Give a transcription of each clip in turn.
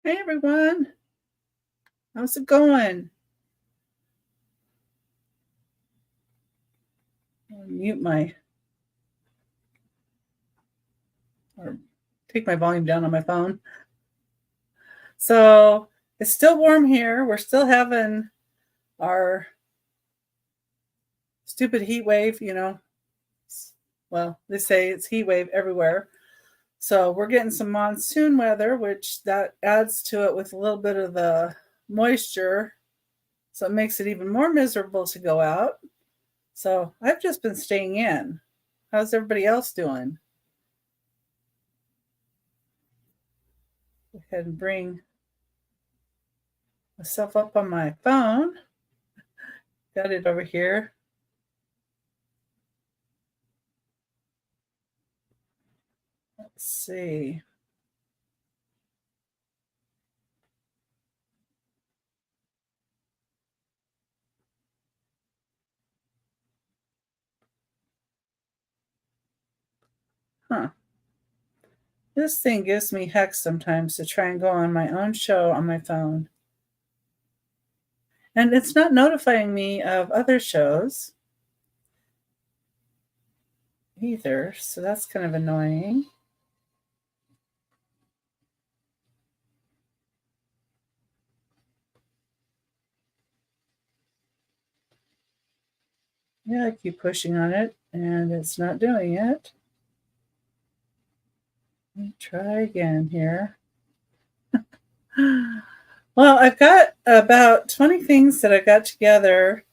Hey everyone, how's it going? I'll mute my or take my volume down on my phone. So it's still warm here. We're still having our stupid heat wave, Well, they say it's heat wave everywhere. So we're getting some monsoon weather, which that adds to it with a little bit of the moisture. So it makes it even more miserable to go out. So I've just been staying in. How's everybody else doing? Go ahead and bring myself up on my phone. Got it over here. Let's see. Huh. This thing gives me heck sometimes to try and go on my own show on my phone. And it's not notifying me of other shows either. So that's kind of annoying. Yeah, I keep pushing on it and it's not doing it. Let me try again here. Well, I've got about 20 things that I got together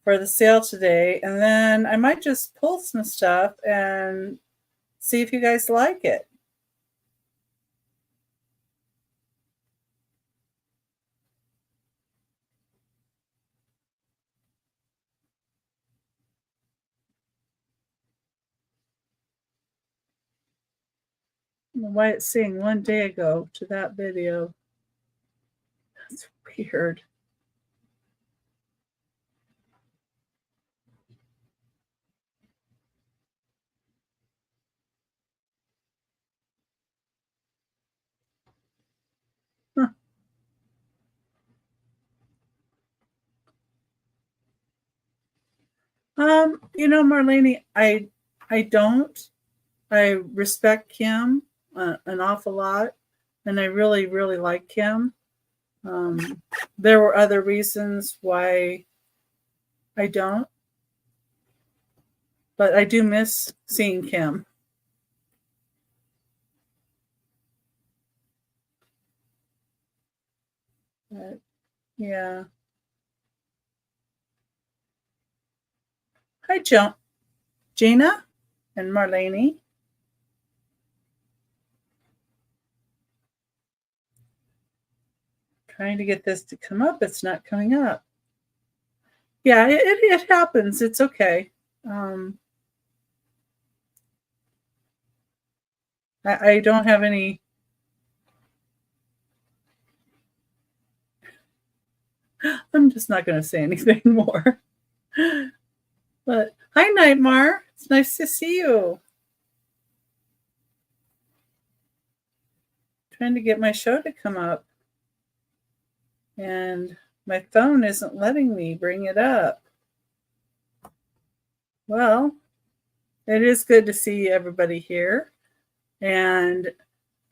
for the sale today, and then I might just pull some stuff and see if you guys like it. I don't know why it's saying 1 day ago to that video. That's weird. Huh. Marlene, I don't. I respect Kim an awful lot, and I really, really like Kim. Um, there were other reasons why I don't, but I do miss seeing Kim. But yeah. Hi, Gina and Marlene. Trying to get this to come up. It's not coming up. Yeah, it happens. It's okay. Um, I don't have any. I'm just not going to say anything more. But hi, Nightmare. It's nice to see you. Trying to get my show to come up, and my phone isn't letting me bring it up. Well, it is good to see everybody here. And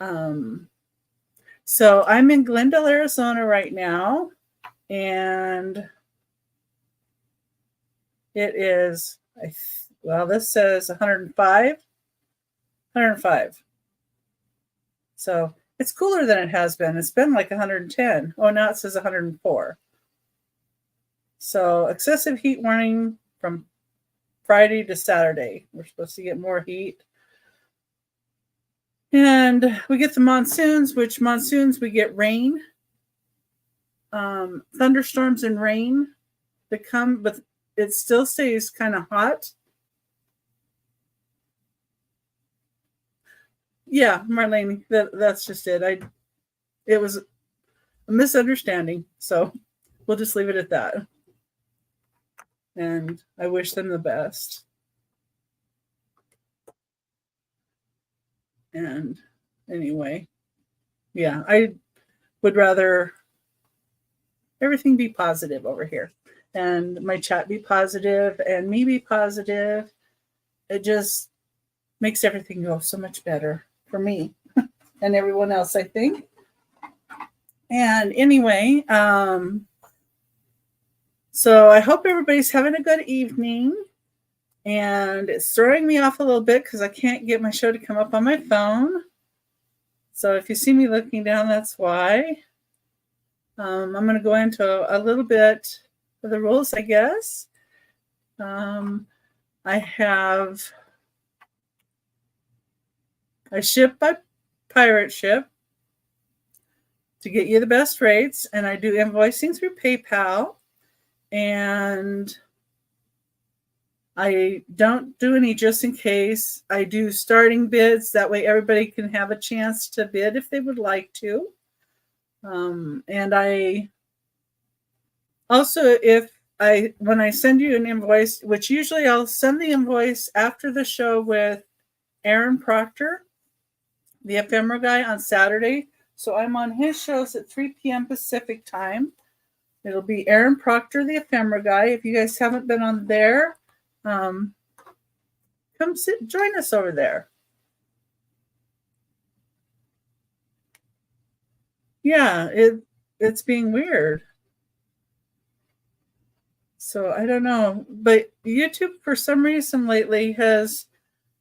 um, so I'm in Glendale, Arizona right now. And it is, well, this says 105. 105. So it's cooler than it has been. It's been like 110. Oh, now it says 104. So excessive heat warning from Friday to Saturday. We're supposed to get more heat. And we get the monsoons, which monsoons we get rain, thunderstorms and rain that come, but it still stays kind of hot. Yeah, Marlene, that's just it. It was a misunderstanding, so we'll just leave it at that. And I wish them the best. And anyway, yeah, would rather everything be positive over here, and my chat be positive and me be positive. It just makes everything go so much better for me and everyone else, I think. And anyway, so I hope everybody's having a good evening. And it's throwing me off a little bit because I can't get my show to come up on my phone. So if you see me looking down, that's why. I'm going to go into a little bit of the rules, I guess. I ship by pirate ship to get you the best rates, and I do invoicing through PayPal, and I don't do any just in case. I do starting bids. That way everybody can have a chance to bid if they would like to. And I also, when I send you an invoice, which usually I'll send the invoice after the show with Aaron Proctor, the ephemera guy, on Saturday. So I'm on his shows at 3 p.m. Pacific time. It'll be Aaron Proctor, the ephemera guy. If you guys haven't been on there, come join us over there. Yeah, it's being weird. So I don't know, but YouTube for some reason lately has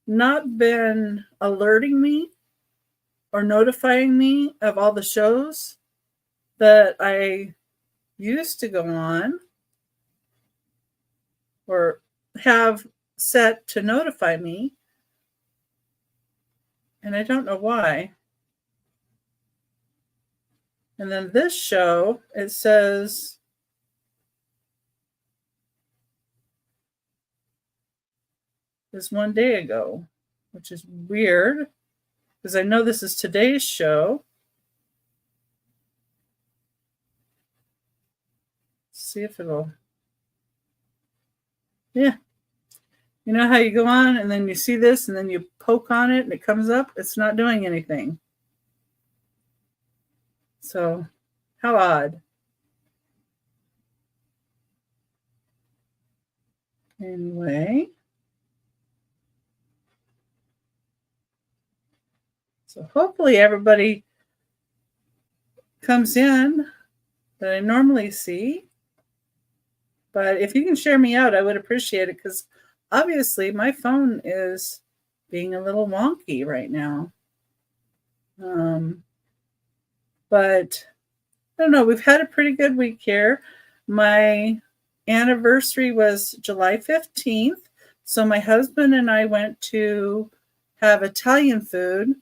not been alerting me or notifying me of all the shows that I used to go on or have set to notify me. And I don't know why. And then this show, it says is 1 day ago, which is weird because I know this is today's show. Let's see if it'll. Yeah. You know how you go on and then you see this and then you poke on it and it comes up? It's not doing anything. So, how odd. Anyway. So hopefully everybody comes in that I normally see. But if you can share me out, I would appreciate it because obviously my phone is being a little wonky right now. But I don't know. We've had a pretty good week here. My anniversary was July 15th. So my husband and I went to have Italian food.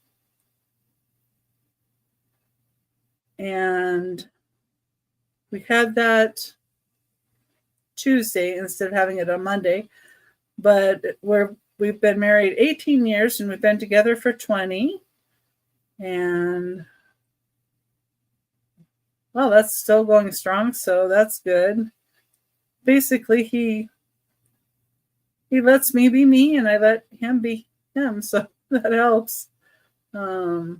And we had that Tuesday instead of having it on Monday. But we've been married 18 years and we've been together for 20. And well, that's still going strong, so that's good. Basically, he lets me be me and I let him be him, so that helps. I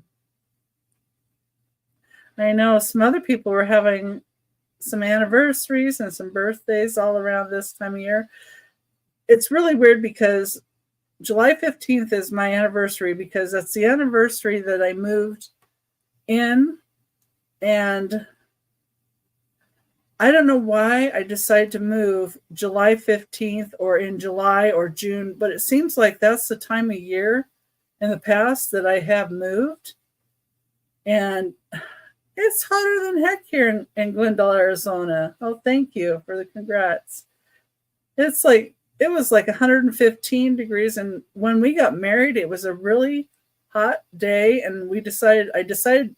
know some other people were having some anniversaries and some birthdays all around this time of year. It's really weird because July 15th is my anniversary because that's the anniversary that I moved in. And I don't know why I decided to move July 15th or in July or June, but it seems like that's the time of year in the past that I have moved. And it's hotter than heck here in Glendale, Arizona. Oh, thank you for the congrats. It was like 115 degrees. And when we got married, it was a really hot day. And I decided,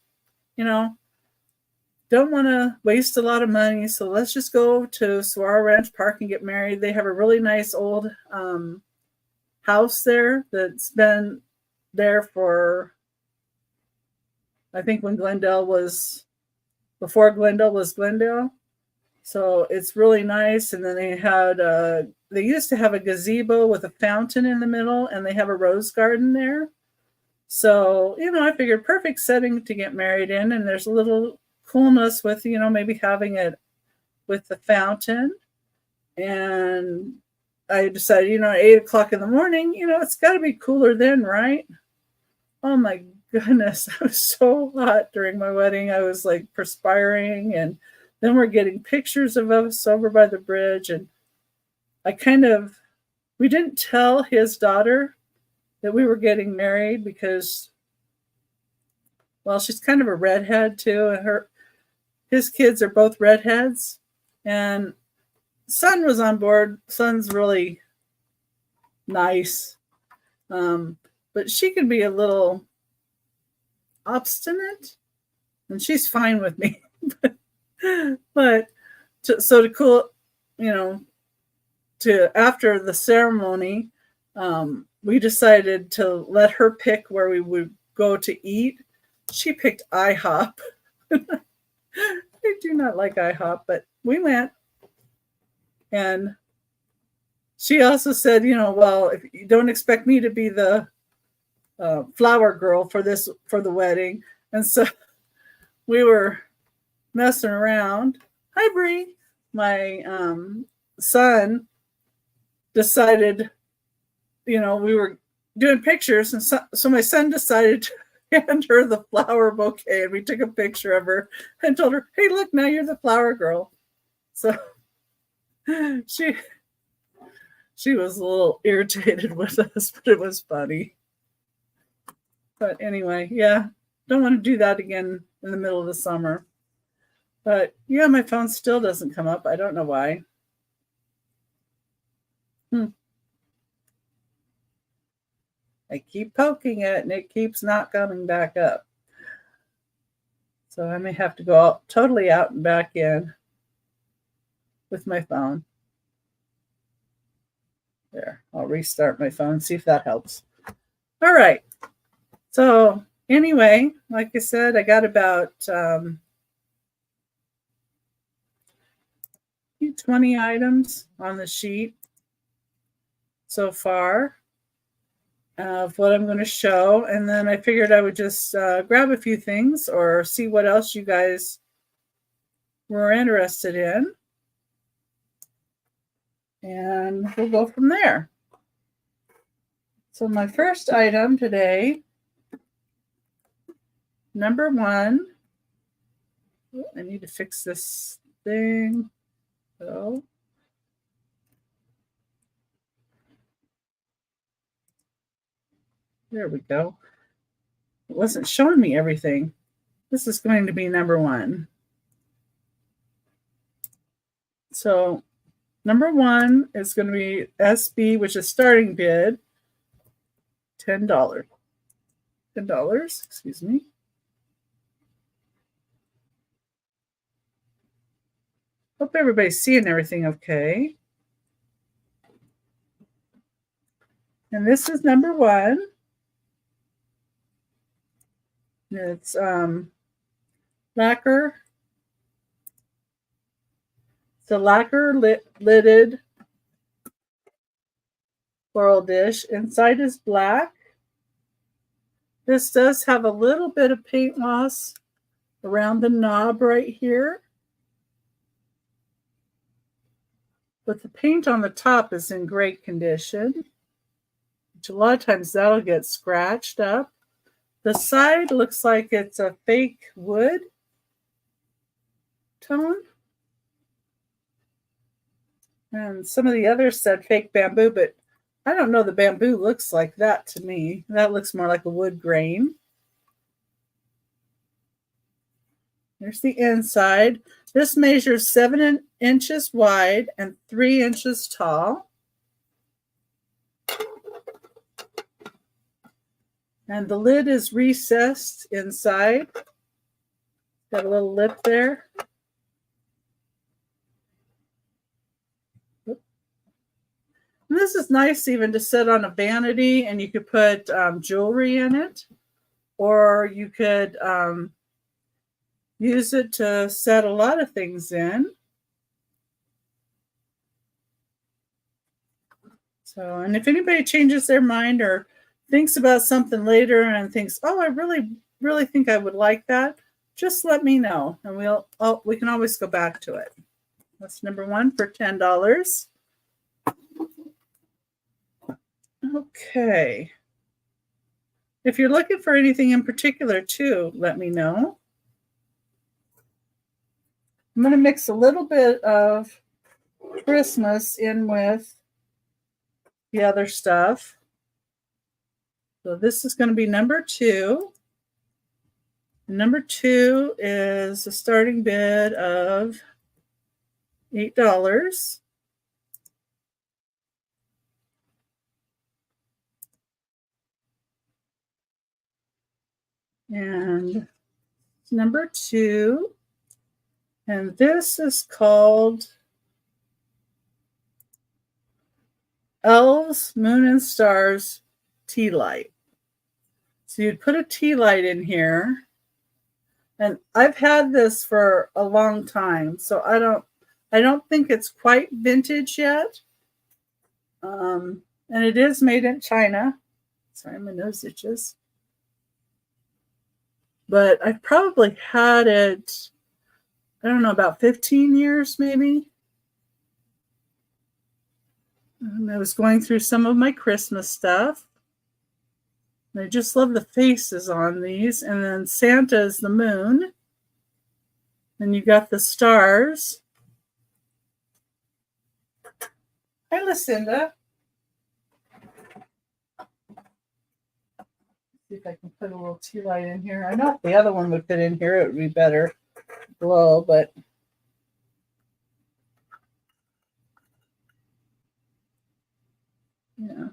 don't want to waste a lot of money. So let's just go to Saguaro Ranch Park and get married. They have a really nice old house there that's been there for, I think when Glendale was, before Glendale was Glendale. So it's really nice. And then they used to have a gazebo with a fountain in the middle and they have a rose garden there. So, I figured perfect setting to get married in. And there's a little coolness with, maybe having it with the fountain. And I decided, at 8 o'clock in the morning, it's got to be cooler then, right? Oh my goodness, I was so hot during my wedding. I was like perspiring, and then we're getting pictures of us over by the bridge. And we didn't tell his daughter that we were getting married because, well, she's kind of a redhead too, and his kids are both redheads. And son was on board. Son's really nice, but she can be a little obstinate, and she's fine with me. But to cool, to after the ceremony, we decided to let her pick where we would go to eat. She picked IHOP. I do not like IHOP, but we went. And she also said, well, if you don't expect me to be the flower girl for the wedding. And so we were messing around. Hi, Bree. My son decided, we were doing pictures, and so my son decided to hand her the flower bouquet, and we took a picture of her and told her, hey, look, now you're the flower girl. So she was a little irritated with us, but it was funny. But anyway, yeah, don't want to do that again in the middle of the summer. But yeah, my phone still doesn't come up. I don't know why. I keep poking it and it keeps not coming back up. So I may have to go totally out and back in with my phone. There, I'll restart my phone, see if that helps. All right. So anyway, like I said, I got about 20 items on the sheet so far of what I'm going to show. And then I figured I would just grab a few things or see what else you guys were interested in. And we'll go from there. So my first item today, number one, I need to fix this thing. So there we go. It wasn't showing me everything. This is going to be number one. So number one is going to be SB, which is starting bid, $10. $10, excuse me. Hope everybody's seeing everything okay. And this is number one. It's lacquer. It's a lacquer lidded floral dish. Inside is black. This does have a little bit of paint loss around the knob right here. But the paint on the top is in great condition, which a lot of times that'll get scratched up. The side looks like it's a fake wood tone. And some of the others said fake bamboo, but I don't know, the bamboo looks like that to me. That looks more like a wood grain. There's the inside. This measures 7 inches wide and 3 inches tall. And the lid is recessed inside. Got a little lip there. And this is nice even to set on a vanity, and you could put jewelry in it, or you could use it to set a lot of things in. So, and if anybody changes their mind or thinks about something later and thinks, oh, I really, really think I would like that, just let me know, and we can always go back to it. That's number one for $10. Okay. If you're looking for anything in particular too, let me know. I'm going to mix a little bit of Christmas in with the other stuff. So this is going to be number two. Number two is a starting bid of $8. And number two, and this is called Elves, Moon and Stars Tea Light. So you'd put a tea light in here, and I've had this for a long time, so I don't think it's quite vintage yet. And it is made in China. Sorry, my nose itches. But I've probably had it, I don't know, about 15 years maybe. And I was going through some of my Christmas stuff. And I just love the faces on these. And then Santa is the moon. And you got the stars. Hi, Lucinda. See if I can put a little tea light in here. I know if the other one would fit in here, it would be better glow, but yeah.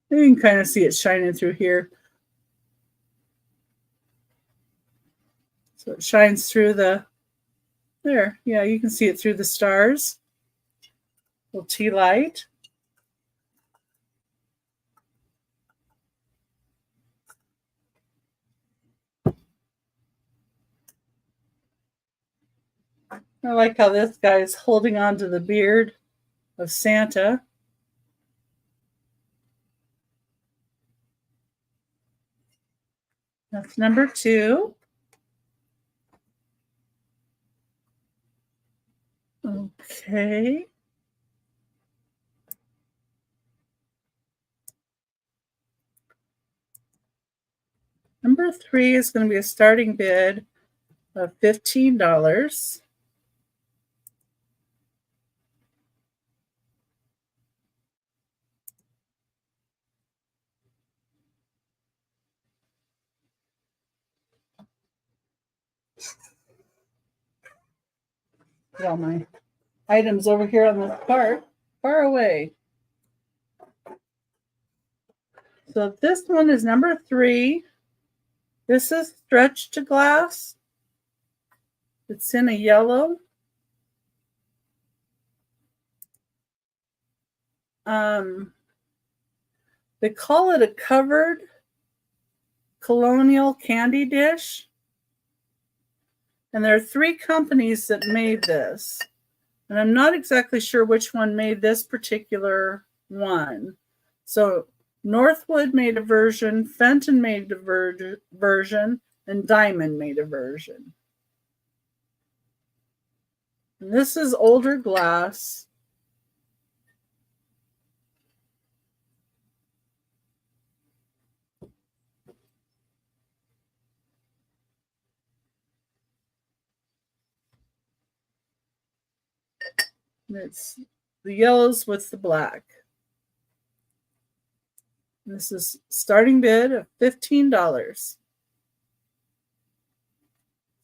You can kind of see it shining through here. So it shines through there. Yeah, you can see it through the stars. Little tea light. I like how this guy is holding on to the beard of Santa. That's number two. Okay. Number three is going to be a starting bid of $15. Got all my items over here on the cart, far away. So this one is number three. This is stretched to glass. It's in a yellow. They call it a covered colonial candy dish. And there are three companies that made this. And I'm not exactly sure which one made this particular one. So Northwood made a version, Fenton made a version, and Diamond made a version. And this is older glass. And it's the yellows with the black. And this is starting bid of $15. It's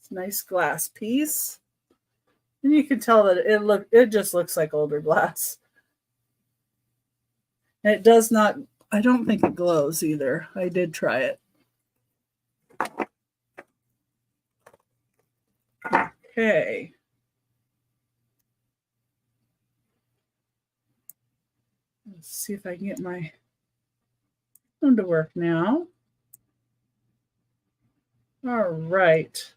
a nice glass piece. And you can tell that it just looks like older glass. And it does not, I don't think it glows either. I did try it. Okay. Let's see if I can get my phone to work now. All right.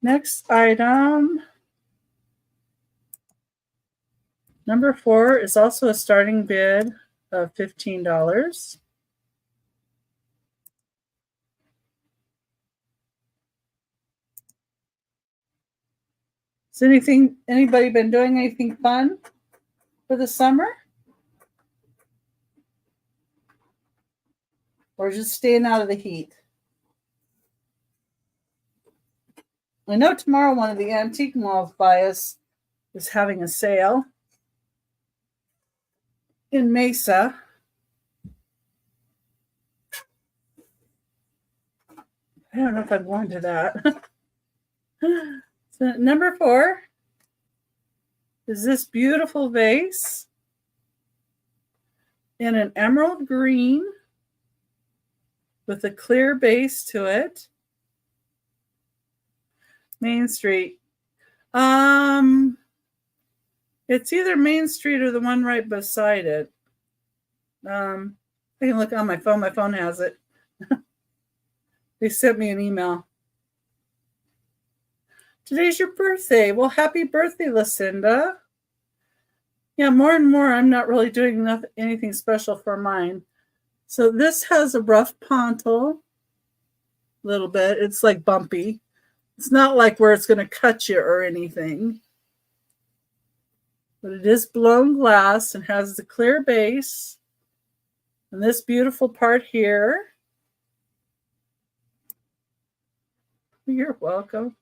Next item. Number four is also a starting bid of $15. Has anybody been doing anything fun for the summer? Or just staying out of the heat? I know tomorrow one of the antique malls by us is having a sale in Mesa. I don't know if I'm going to that. So number 4 is this beautiful vase in an emerald green with a clear base to it. Main Street. It's either Main Street or the one right beside it. I can look on my phone. My phone has it. They sent me an email. Today's your birthday. Well, happy birthday, Lucinda. Yeah, more and more, I'm not really doing anything special for mine. So this has a rough pontil, a little bit. It's like bumpy. It's not like where it's going to cut you or anything. But it is blown glass and has the clear base. And this beautiful part here. You're welcome.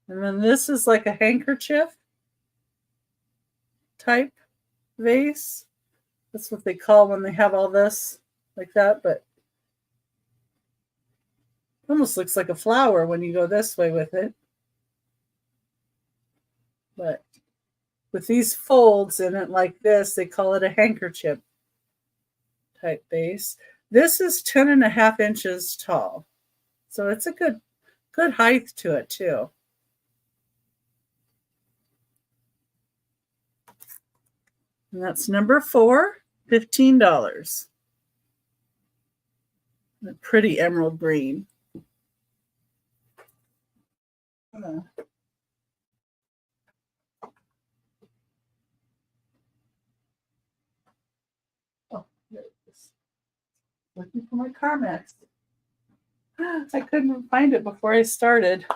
And then this is like a handkerchief type vase. That's what they call when they have all this like that, but it almost looks like a flower when you go this way with it. But with these folds in it like this, they call it a handkerchief type base. This is 10.5 inches tall. So it's a good height to it too. And that's number 4, $15. A pretty emerald green. Oh, there it is. Looking for my Carmex. I couldn't find it before I started.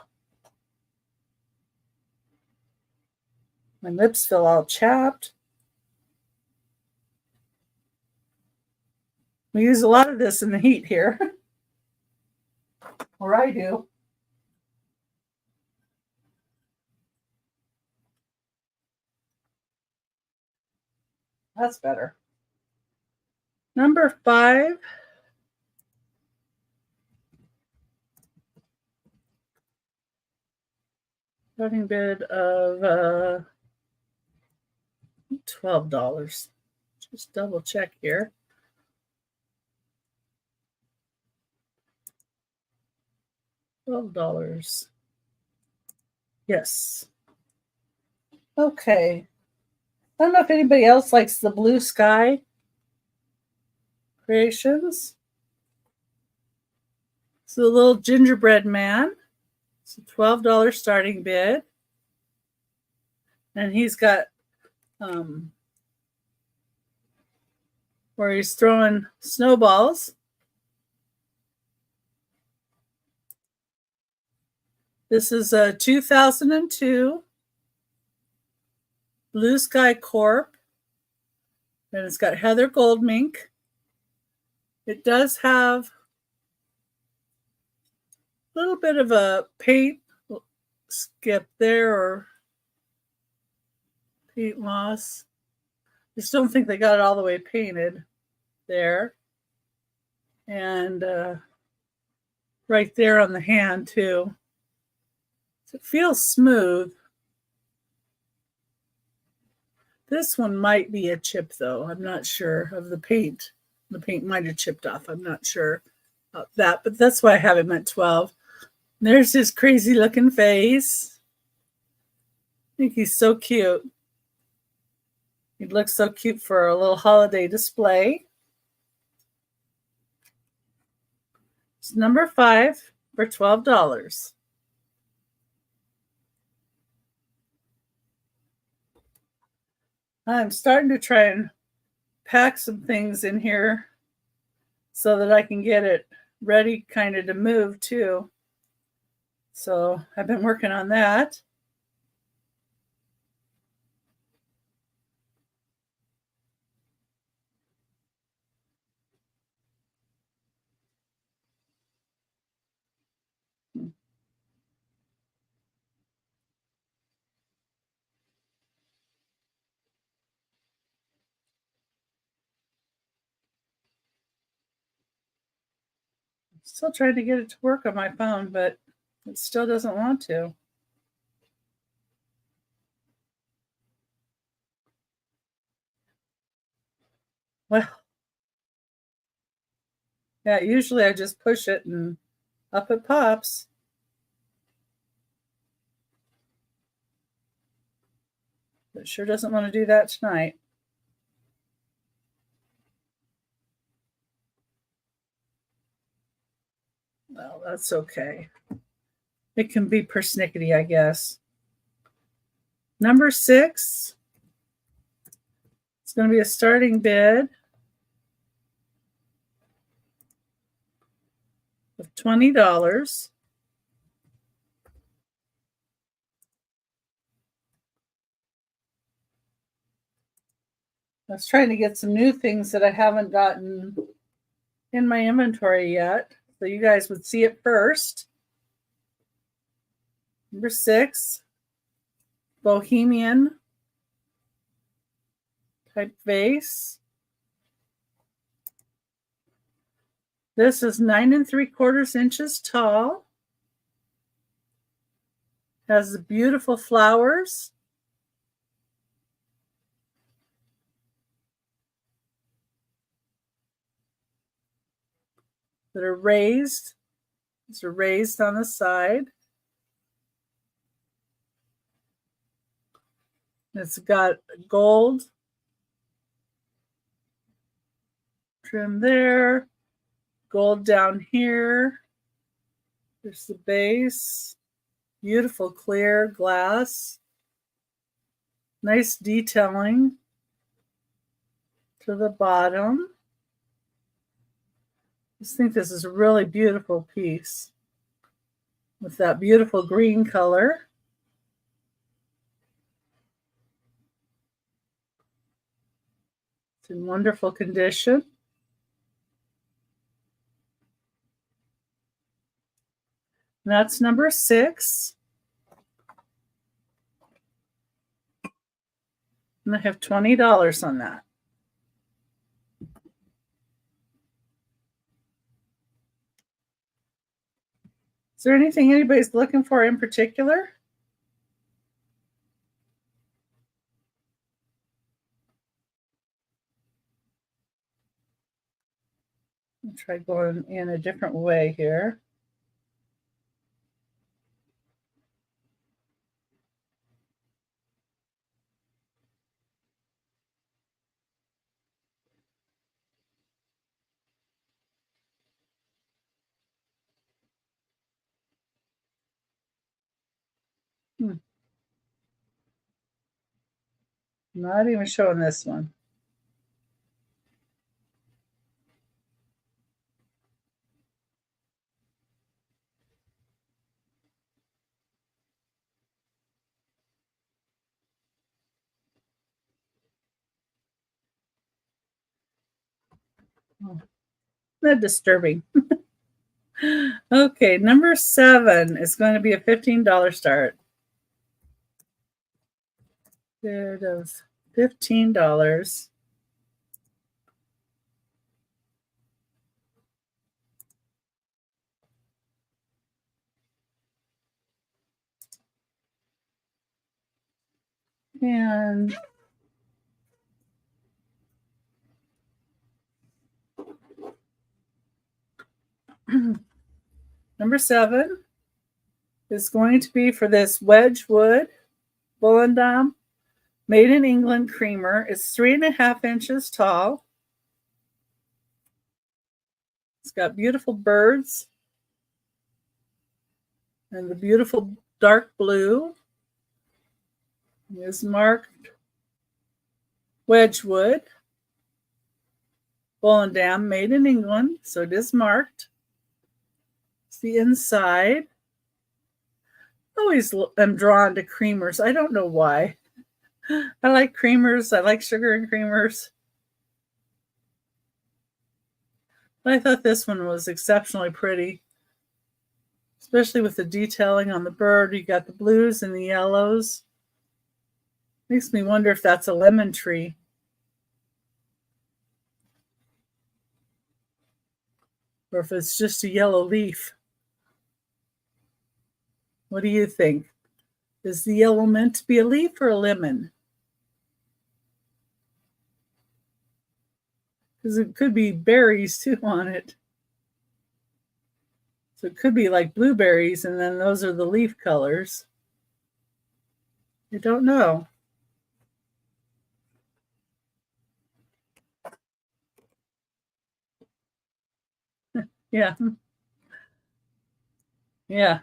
My lips feel all chapped. We use a lot of this in the heat here. Or I do. That's better. Number 5. Starting bid of $12. Just double check here. $12. Yes. Okay. I don't know if anybody else likes the Blue Sky Creations. It's a little gingerbread man. It's a $12 starting bid. And he's got where he's throwing snowballs. This is a 2002 Blue Sky Corp. And it's got Heather Goldmink. It does have a little bit of a paint skip there or paint loss. I just don't think they got it all the way painted there. And right there on the hand too. So it feels smooth. This one might be a chip though. I'm not sure of the paint. The paint might have chipped off. I'm not sure about that, but that's why I have him at 12. There's his crazy looking face. I think he's so cute. He'd look so cute for a little holiday display. It's number 5 for $12. I'm starting to try and pack some things in here so that I can get it ready kind of to move too. So I've been working on that. Still trying to get it to work on my phone, but it still doesn't want to. Well, yeah, usually I just push it and up it pops. It sure doesn't want to do that tonight. Well, that's okay. It can be persnickety, I guess. Number 6. It's going to be a starting bid of $20. I was trying to get some new things that I haven't gotten in my inventory yet, so you guys would see it first. Number 6, Bohemian type vase. This is 9 3/4 inches tall. Has beautiful flowers. That are raised. These are raised on the side. It's got gold trim there, gold down here. There's the base. Beautiful clear glass. Nice detailing to the bottom. I just think this is a really beautiful piece with that beautiful green color. It's in wonderful condition. And that's number 6. And I have $20 on that. Is there anything anybody's looking for in particular? I'll try going in a different way here. Not even showing this one. Oh, that's disturbing. Okay, number 7 is going to be a $15 start. Bid of $15. And number 7 is going to be for this Wedgwood Bullendam Made in England creamer. It's 3.5 inches tall. It's got beautiful birds and the beautiful dark blue. It is marked Wedgwood Bullendam Made in England, so it is marked. It's the inside. I always am drawn to creamers. I don't know why. I like creamers. I like sugar and creamers. But I thought this one was exceptionally pretty, especially with the detailing on the bird. You got the blues and the yellows. Makes me wonder if that's a lemon tree. or if it's just a yellow leaf. What do you think? Is the yellow meant to be a leaf or a lemon? Because it could be berries too on it. So it could be like blueberries, and then those are the leaf colors. I don't know. Yeah, yeah.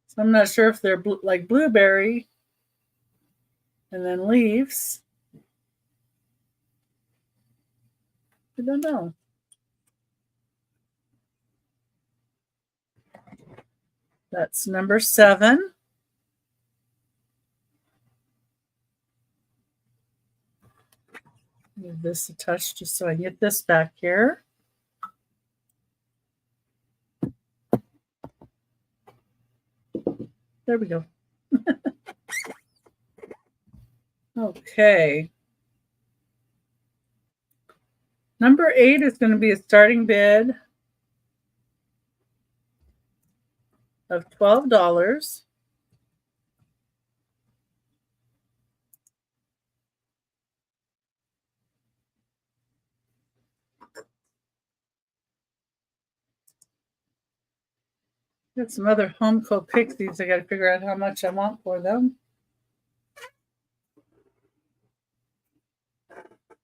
So I'm not sure if they're like blueberry and then leaves. I don't know. That's number 7. Give this a touch just so I can get this back here. There we go. Okay. Number 8 is going to be a starting bid of $12. Got some other home cooked pixies. I got to figure out how much I want for them.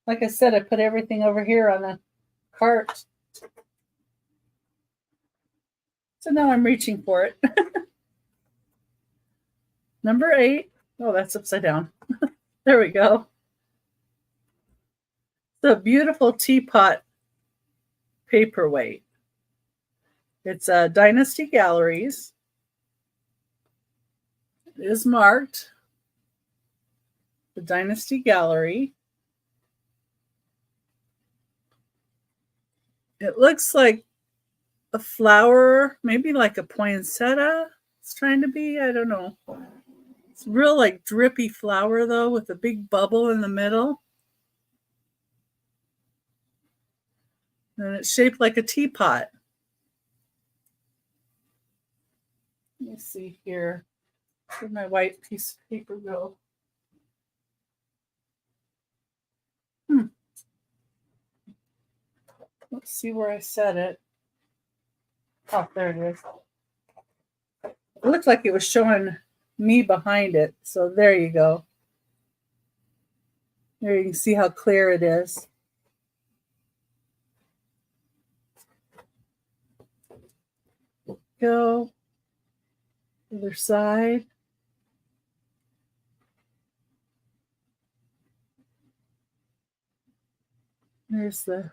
Like I said, I put everything over here on a cart. So now I'm reaching for it. Number 8. Oh, that's upside down. There we go. The beautiful teapot paperweight. It's a Dynasty Galleries. It is marked the Dynasty Gallery. It looks like a flower, maybe like a poinsettia. It's trying to be. I don't know. It's real like drippy flower though, with a big bubble in the middle. And it's shaped like a teapot. Let me see here. Where'd my white piece of paper go? Let's see where I set it. Oh, there it is. It looks like it was showing me behind it. So there you go. There you can see how clear it is. Go. Other side. There's the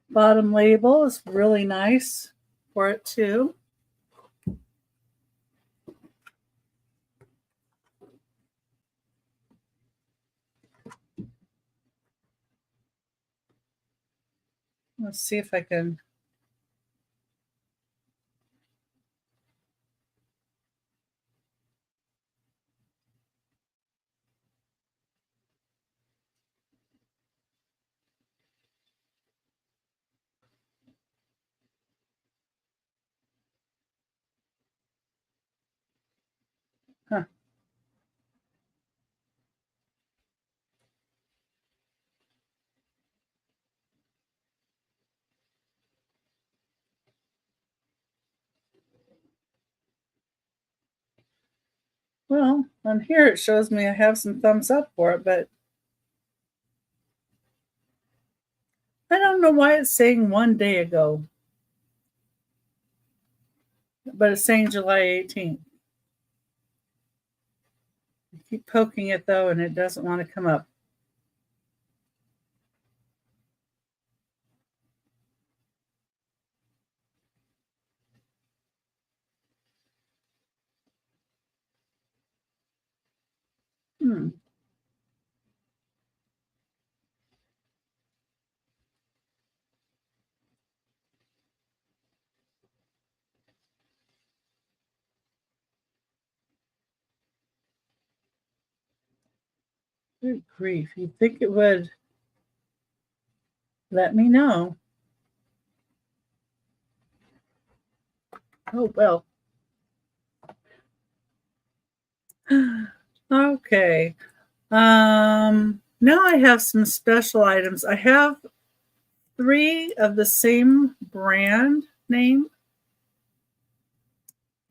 bottom label. It's really nice for it too. Let's see if I can. Huh. Well, on here it shows me I have some thumbs up for it, but I don't know why it's saying 1 day ago. But it's saying July 18th. I keep poking it though, and it doesn't want to come up. Hmm. Good grief. You'd think it would let me know. Oh, well. Okay. Now I have some special items. I have 3 of the same brand name.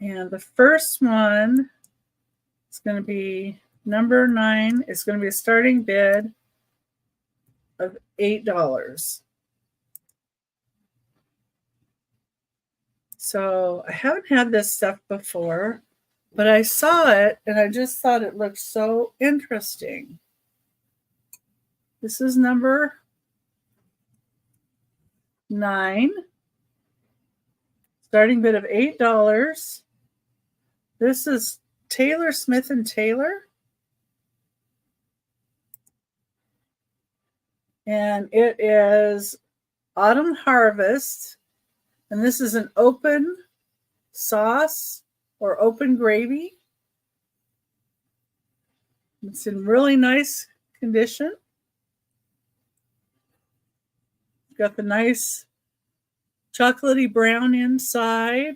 And the first one is going to be number 9. It's going to be a starting bid of $8. So I haven't had this stuff before, but I saw it and I just thought it looked so interesting. This is number 9. Starting bid of $8. This is Taylor Smith and Taylor. And it is Autumn Harvest. And this is an open sauce or open gravy. It's in really nice condition. Got the nice chocolatey brown inside.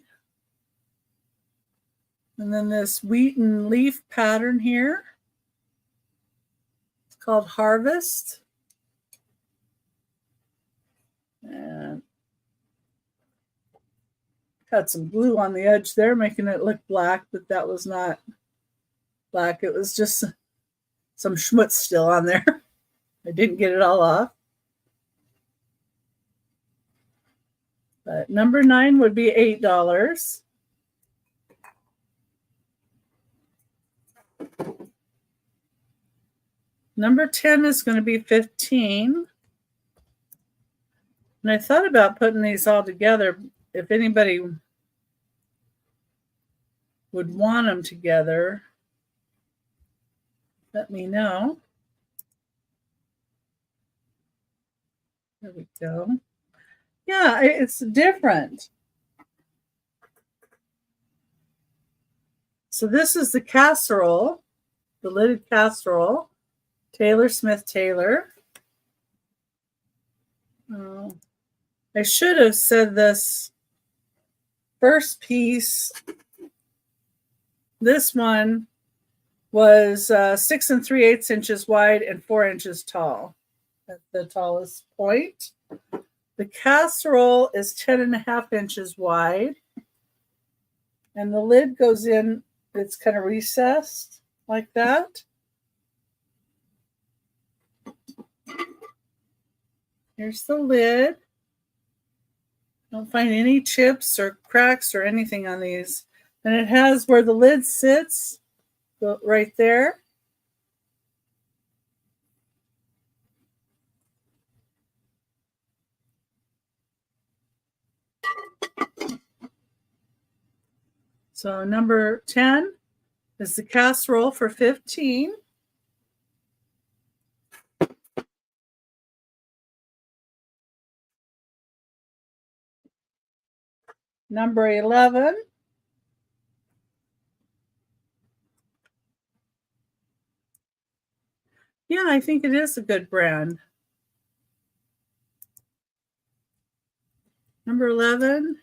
And then this wheat and leaf pattern here. It's called Harvest. And had some glue on the edge there, making it look black, but that was not black. It was just some schmutz still on there. I didn't get it all off. But number 9 would be $8. Number 10 is going to be $15. And I thought about putting these all together. If anybody would want them together, let me know. There we go. Yeah, it's different. So this is the casserole, the lidded casserole, Taylor Smith Taylor. I should have said this first piece. This one was 6 3/8 inches wide and 4 inches tall at the tallest point. The casserole is 10 1/2 inches wide. And the lid goes in, it's kind of recessed like that. Here's the lid. Don't find any chips or cracks or anything on these. And it has where the lid sits, right there. So number 10 is the casserole for $15. Number 11 yeah, I think it is a good brand. Number 11,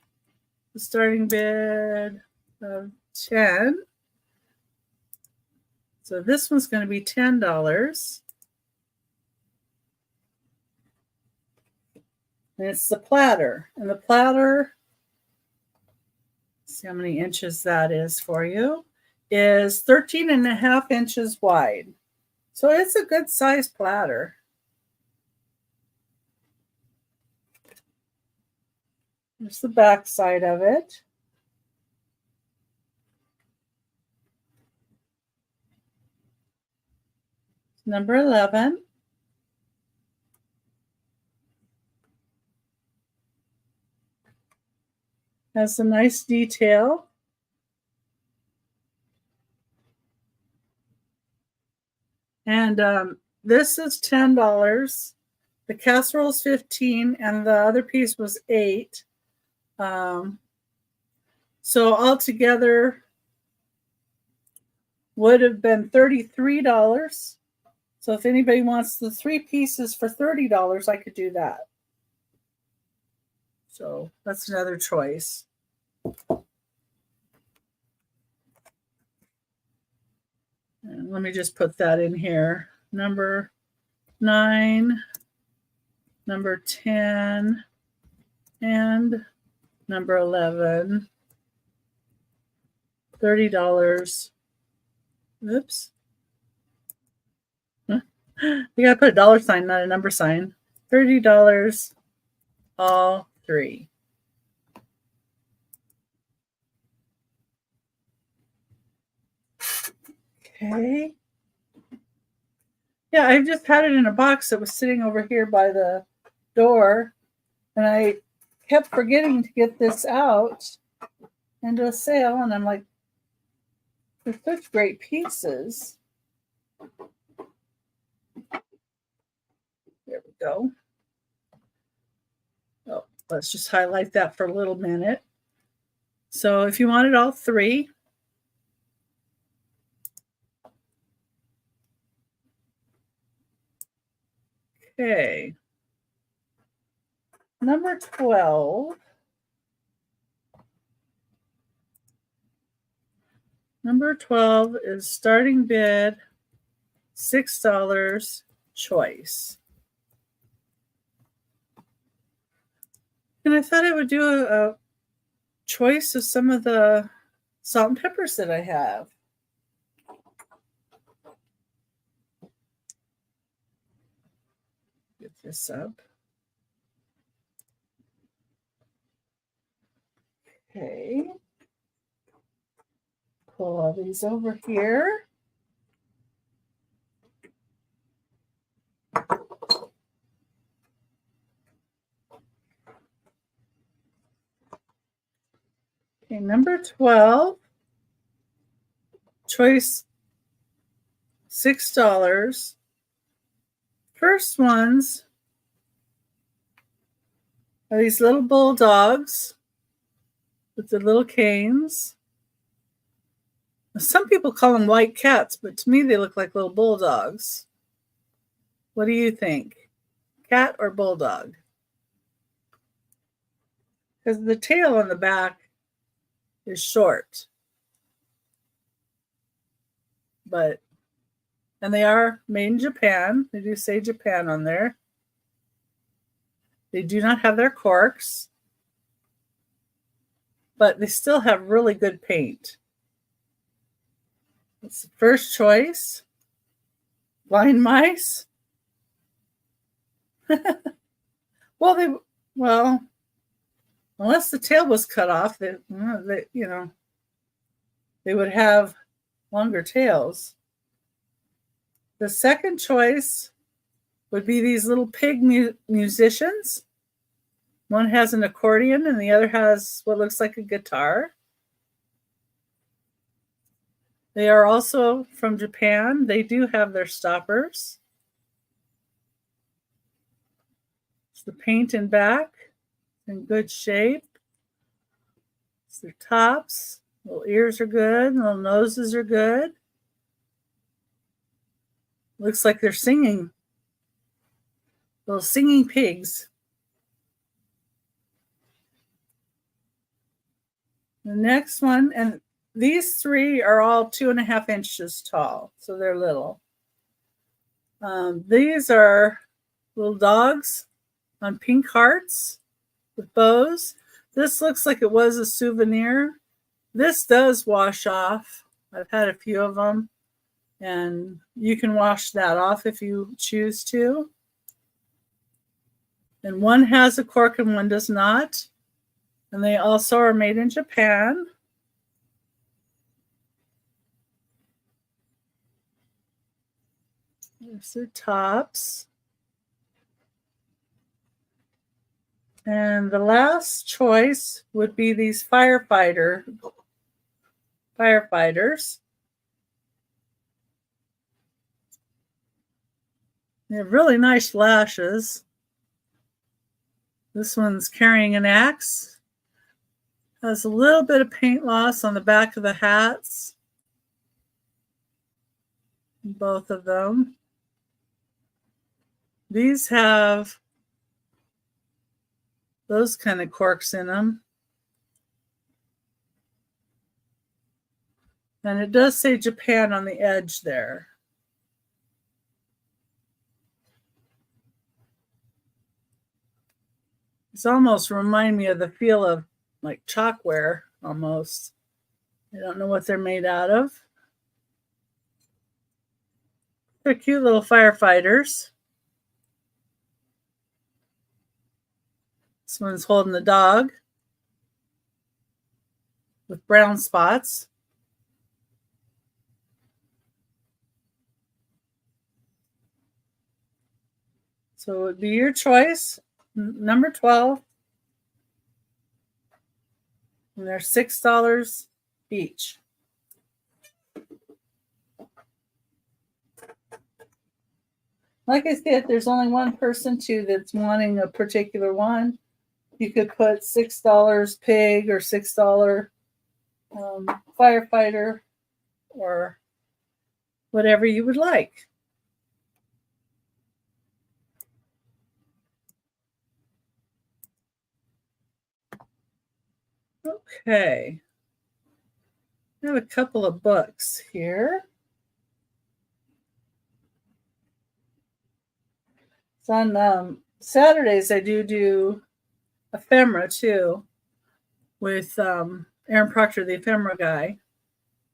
the starting bid of 10. So this one's going to be $10. And it's the platter. And the platter, see how many inches that is for you, is 13 1/2 inches wide. So it's a good size platter. There's the back side of it. Number 11. Has a nice detail. And this is $10. The casserole is $15, and the other piece was $8. So altogether would have been $33. So if anybody wants the 3 pieces for $30, I could do that. So that's another choice. And let me just put that in here. Number 9, number 10, and number 11. $30. Oops. You gotta put a dollar sign, not a number sign. $30, all 3. Okay. Yeah, I just had it in a box that was sitting over here by the door, and I kept forgetting to get this out into a sale, and I'm like, they're such great pieces. There we go. Oh, let's just highlight that for a little minute. So if you wanted all 3, okay. Number 12. Number 12 is starting bid, $6 choice. And I thought I would do a choice of some of the salt and peppers that I have. Get this up. Okay. Pull all these over here. Okay, number 12, choice $6. First ones are these little bulldogs with the little canes. Some people call them white cats, but to me they look like little bulldogs. What do you think? Cat or bulldog? Because the tail on the back is short. And they are made in Japan. They do say Japan on there. They do not have their corks, but they still have really good paint. That's the first choice. Blind mice. Well, unless the tail was cut off, they would have longer tails. The second choice would be these little pig musicians. One has an accordion and the other has what looks like a guitar. They are also from Japan. They do have their stoppers. It's the paint in back in good shape. It's their tops. Little ears are good. Little noses are good. Looks like they're singing. Little singing pigs. The next one, and these 3 are all 2.5 inches tall, so they're little. These are little dogs on pink hearts with bows. This looks like it was a souvenir. This does wash off. I've had a few of them, and you can wash that off if you choose to. And one has a cork and one does not. And they also are made in Japan. There's their tops. And the last choice would be these firefighters. They have really nice lashes. This one's carrying an axe. Has a little bit of paint loss on the back of the hats. Both of them. These have those kind of corks in them. And it does say Japan on the edge there. It's almost remind me of the feel of like chalkware almost. I don't know what they're made out of. They're cute little firefighters. This one's holding the dog with brown spots. So it would be your choice. Number 12. And they're $6 each. Like I said, there's only one person too that's wanting a particular one. You could put $6 pig or $6 firefighter or whatever you would like. Okay. I have a couple of books here. It's on Saturdays. I do ephemera too with Aaron Proctor, the ephemera guy.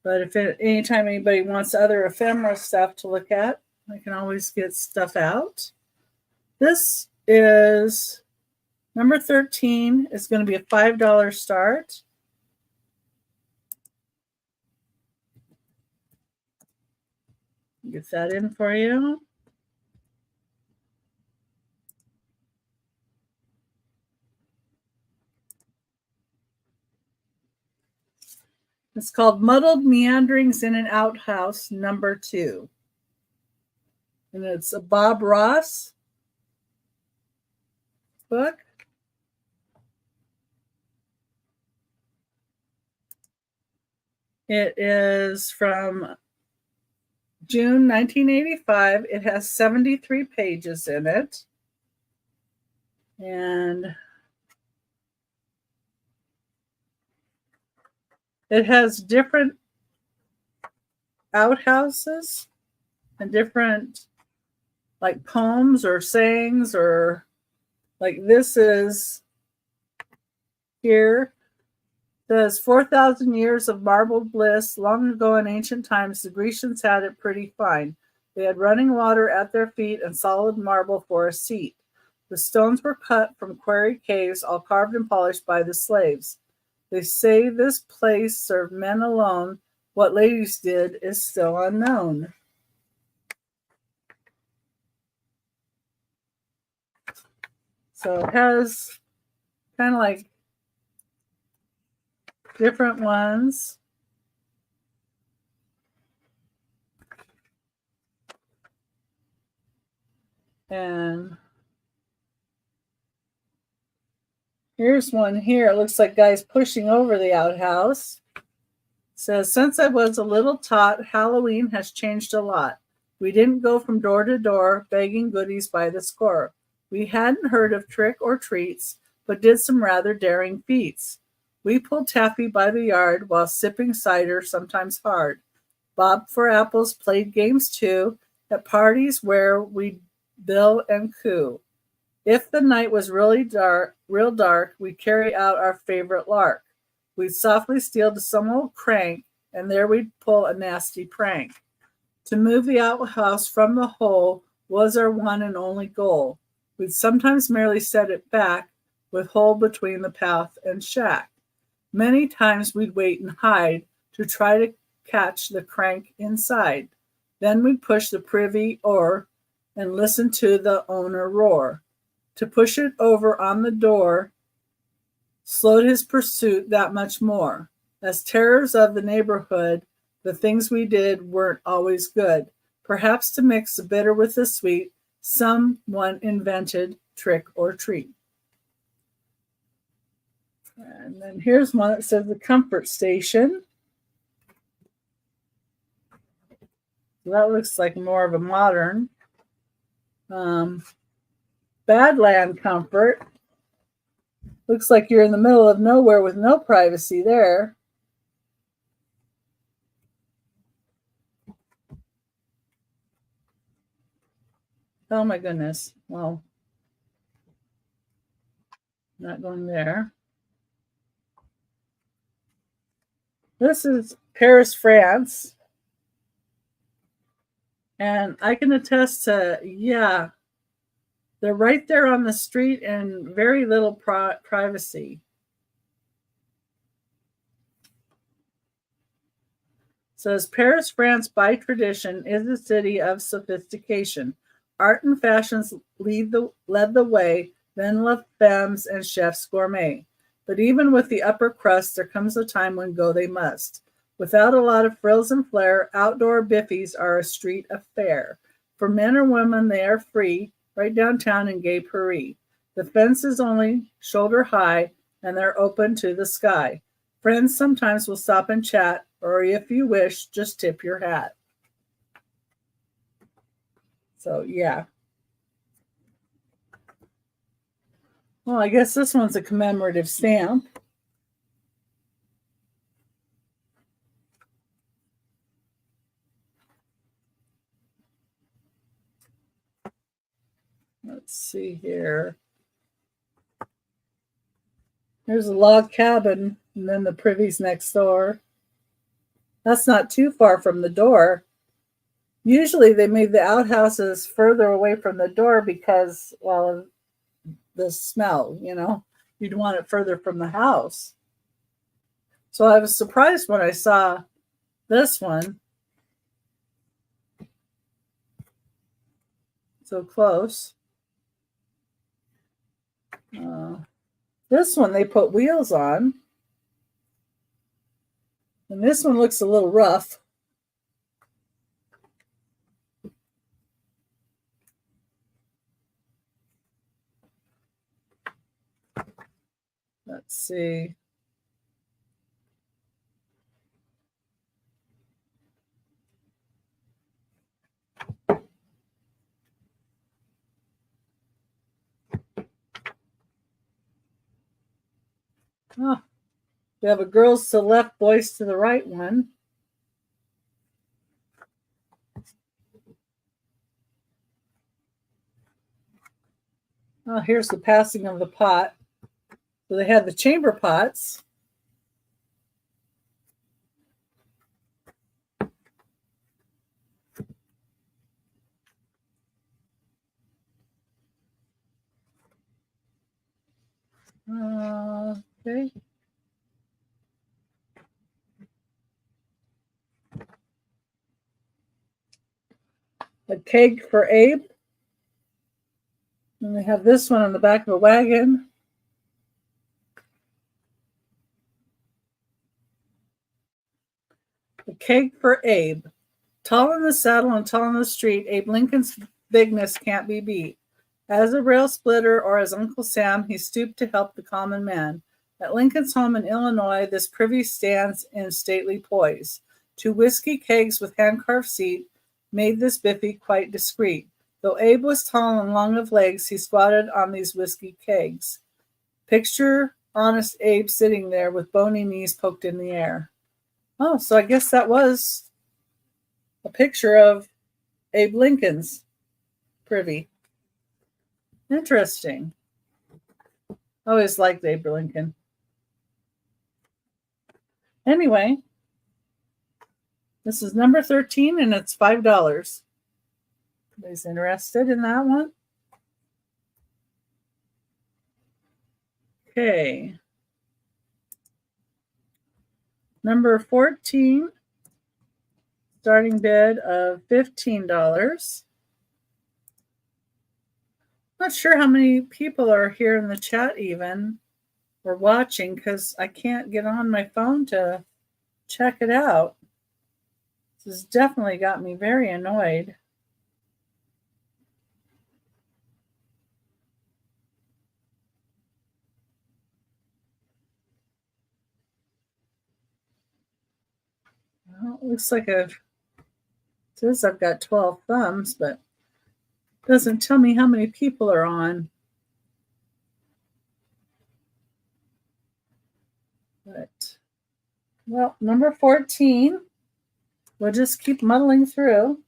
But anytime anybody wants other ephemera stuff to look at, I can always get stuff out. This is number 13. It's going to be a $5 start. Get that in for you. It's called Muddled Meanderings in an Outhouse, number 2. And it's a Bob Ross book. It is from June 1985. It has 73 pages in it. And it has different outhouses and different like poems or sayings, or like this is here. It says 4,000 years of marbled bliss. Long ago in ancient times, the Grecians had it pretty fine. They had running water at their feet and solid marble for a seat. The stones were cut from quarried caves, all carved and polished by the slaves. They say this place served men alone. What ladies did is still unknown. So it has kind of like different ones. And here's one here. It looks like guys pushing over the outhouse. It says, since I was a little tot, Halloween has changed a lot. We didn't go from door to door begging goodies by the score. We hadn't heard of trick or treats, but did some rather daring feats. We pulled taffy by the yard while sipping cider, sometimes hard. Bobbed for apples, played games too, at parties where we'd bill and coo. If the night was really dark, real dark, we'd carry out our favorite lark. We'd softly steal to some old crank, and there we'd pull a nasty prank. To move the outhouse from the hole was our one and only goal. We'd sometimes merely set it back, with hole between the path and shack. Many times we'd wait and hide to try to catch the crank inside. Then we'd push the privy o'er and listen to the owner roar. To push it over on the door slowed his pursuit that much more. As terrors of the neighborhood, the things we did weren't always good. Perhaps to mix the bitter with the sweet, someone invented trick or treat. And then here's one that says the Comfort Station. That looks like more of a modern. Badland Comfort. Looks like you're in the middle of nowhere with no privacy there. Oh my goodness. Well, not going there. This is Paris, France. And I can attest to, yeah, they're right there on the street and very little privacy. Says Paris, France, by tradition, is a city of sophistication. Art and fashions led the way, then La Femmes and chefs gourmet. But even with the upper crust, there comes a time when go they must. Without a lot of frills and flair, outdoor biffies are a street affair. For men or women, they are free, right downtown in gay Paris. The fence is only shoulder high, and they're open to the sky. Friends sometimes will stop and chat, or if you wish, just tip your hat. So, yeah. Well, I guess this one's a commemorative stamp. Let's see here. There's a log cabin, and then the privy's next door. That's not too far from the door. Usually they made the outhouses further away from the door because, well, the smell, you'd want it further from the house. So I was surprised when I saw this one so close. This one they put wheels on. And this one looks a little rough. Let's see. Oh, we have a girls to the left, boys to the right one. Oh, here's the passing of the pot. So they had the chamber pots. Okay. A keg for Abe. And they have this one on the back of a wagon. A keg for Abe. Tall in the saddle and tall in the street, Abe Lincoln's bigness can't be beat. As a rail splitter or as Uncle Sam, he stooped to help the common man. At Lincoln's home in Illinois, this privy stands in stately poise. 2 whiskey kegs with hand-carved seat made this biffy quite discreet. Though Abe was tall and long of legs, he squatted on these whiskey kegs. Picture honest Abe sitting there with bony knees poked in the air. Oh, so I guess that was a picture of Abe Lincoln's privy. Interesting. I always liked Abe Lincoln. Anyway, this is number 13 and it's $5. Anybody's interested in that one? Okay. Number 14, starting bid of $15. Not sure how many people are here in the chat even or watching because I can't get on my phone to check it out. This has definitely got me very annoyed. Well, it looks like it says I've got 12 thumbs, but it doesn't tell me how many people are on. But, well, number 14, we'll just keep muddling through.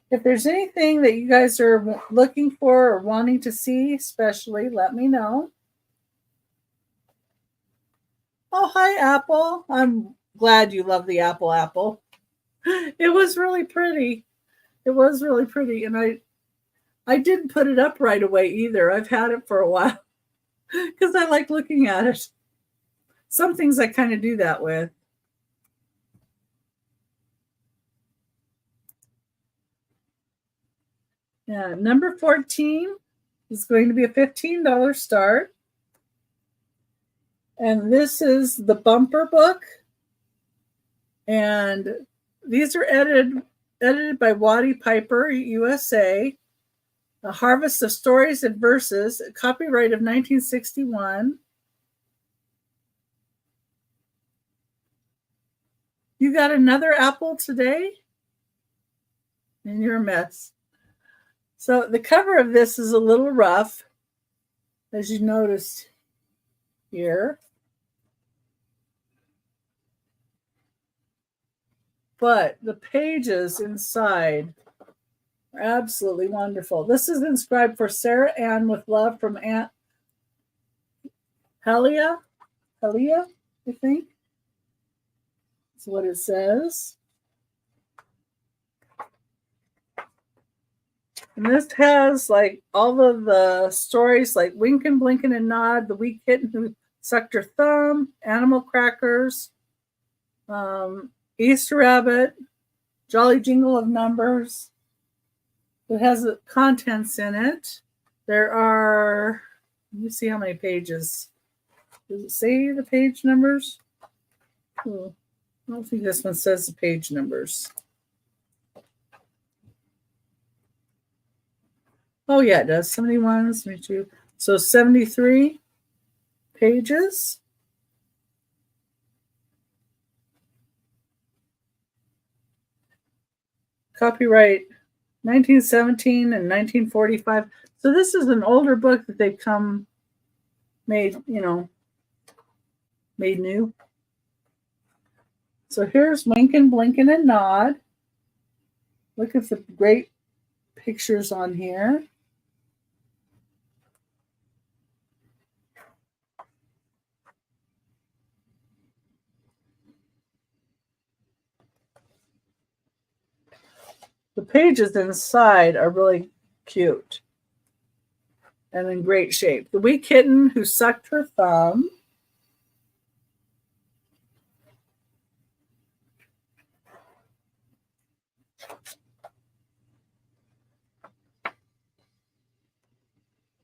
If there's anything that you guys are looking for or wanting to see, especially, let me know. Oh, hi, Apple. I'm glad you love the apple. It was really pretty. It was really pretty. And I didn't put it up right away either. I've had it for a while because I like looking at it. Some things I kind of do that with. Yeah, number 14 is going to be a $15 start. And this is the bumper book. And these are edited by Waddy Piper, USA. A Harvest of Stories and Verses, copyright of 1961. You got another apple today? And you're a mess. So the cover of this is a little rough, as you noticed here. But the pages inside are absolutely wonderful. This is inscribed for Sarah Ann with love from Aunt Helia, I think. That's what it says. And this has like all of the stories like Winkin', Blinkin', and Nod, the wee kitten who sucked her thumb, Animal Crackers, Easter Rabbit, Jolly Jingle of Numbers. It has contents in it. There are, let me see how many pages. Does it say the page numbers? Oh, I don't think this one says the page numbers. Oh, yeah, it does. 71, 72. So 73 pages. Copyright 1917 and 1945. So this is an older book that they've made new. So here's Winkin', Blinkin', and Nod. Look at the great pictures on here. The pages inside are really cute and in great shape. The wee kitten who sucked her thumb.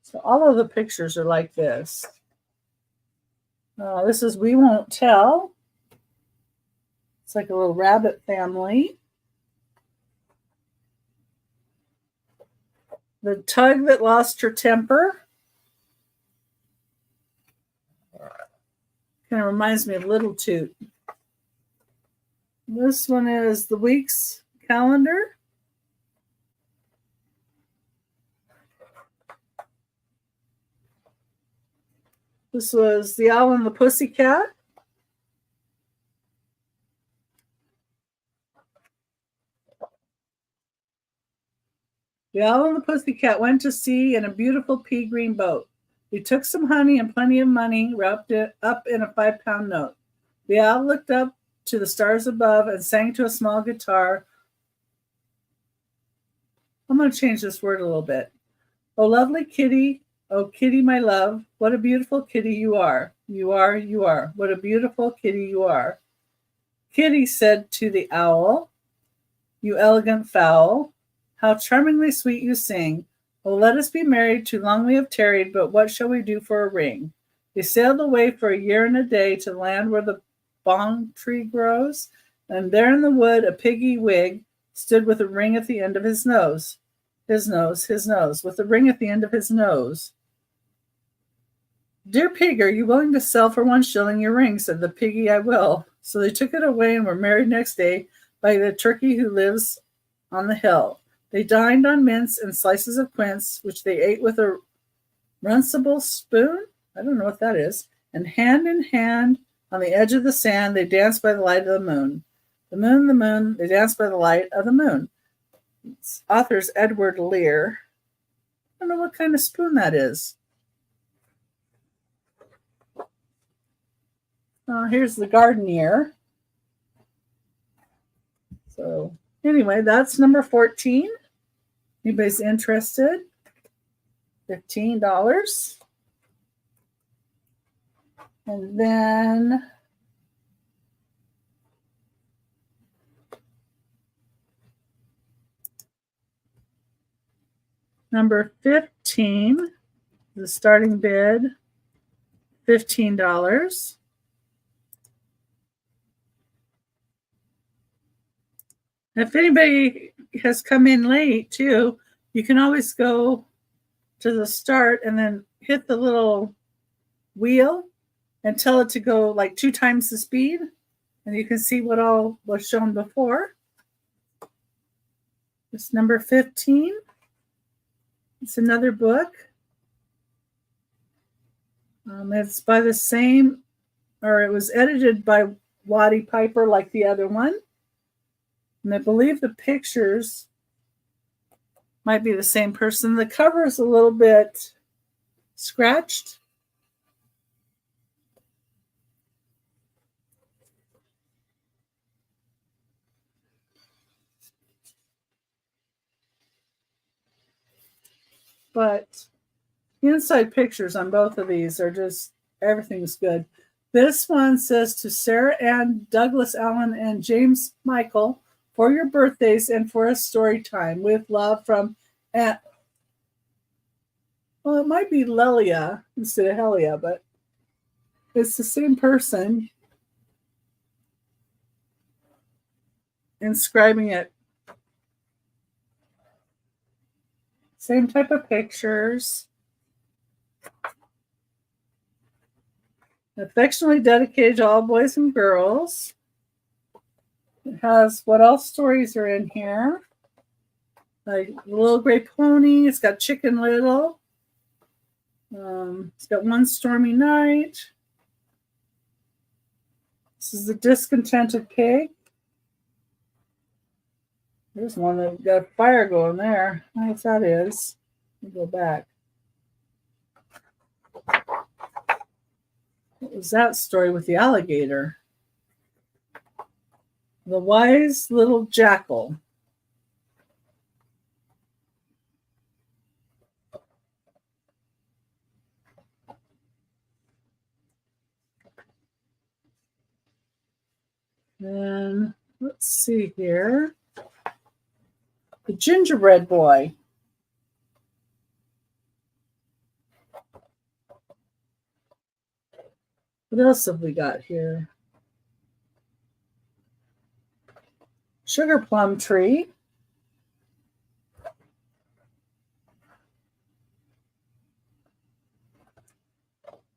So all of the pictures are like this. This is We Won't Tell. It's like a little rabbit family. The Tug That Lost Her Temper. Kind of reminds me of Little Toot. This one is The Week's Calendar. This was The Owl and the Pussycat. The Owl and the Pussycat went to sea in a beautiful pea green boat. They took some honey and plenty of money, wrapped it up in a 5-pound note. The owl looked up to the stars above and sang to a small guitar. I'm going to change this word a little bit. Oh, lovely kitty, oh, kitty, my love, what a beautiful kitty you are. You are. What a beautiful kitty you are. Kitty said to the owl, you elegant fowl, how charmingly sweet you sing. Oh, let us be married, too long we have tarried, but what shall we do for a ring? They sailed away for a year and a day to land where the bong tree grows, and there in the wood a piggy wig stood with a ring at the end of his nose. His nose, with a ring at the end of his nose. Dear pig, are you willing to sell for 1 shilling your ring? Said the piggy, I will. So they took it away and were married next day by the turkey who lives on the hill. They dined on mince and slices of quince, which they ate with a runcible spoon. I don't know what that is. And hand in hand On the edge of the sand, they dance by the light of the moon. The moon, they dance by the light of the moon. Author's Edward Lear. I don't know what kind of spoon that is. Here's the Gardener. So anyway, that's number 14. Anybody's interested? $15. And then number 15, the starting bid, $15. If anybody has come in late too, you can always go to the start and then hit the little wheel and tell it to go like 2 times the speed, and you can see what all was shown before. This number 15. It's another book. It's by the same, or it was edited by Waddy Piper like the other one. And I believe the pictures might be the same person. The cover is a little bit scratched. But inside pictures on both of these are just, everything's good. This one says, to Sarah Ann, Douglas Allen, and James Michael, for your birthdays and for a story time, with love from Aunt. Well, it might be Lelia instead of Helia, but it's the same person inscribing it. Same type of pictures. Affectionately dedicated to all boys and girls. It has what all stories are in here. Like Little Gray Pony. It's got Chicken Little. It's got One Stormy Night. This is the Discontented Pig. There's one that got a fire going there. I don't know what that is. Let me go back. What was that story with the alligator? The Wise Little Jackal. Then let's see here. The Gingerbread Boy. What else have we got here? Sugar Plum Tree.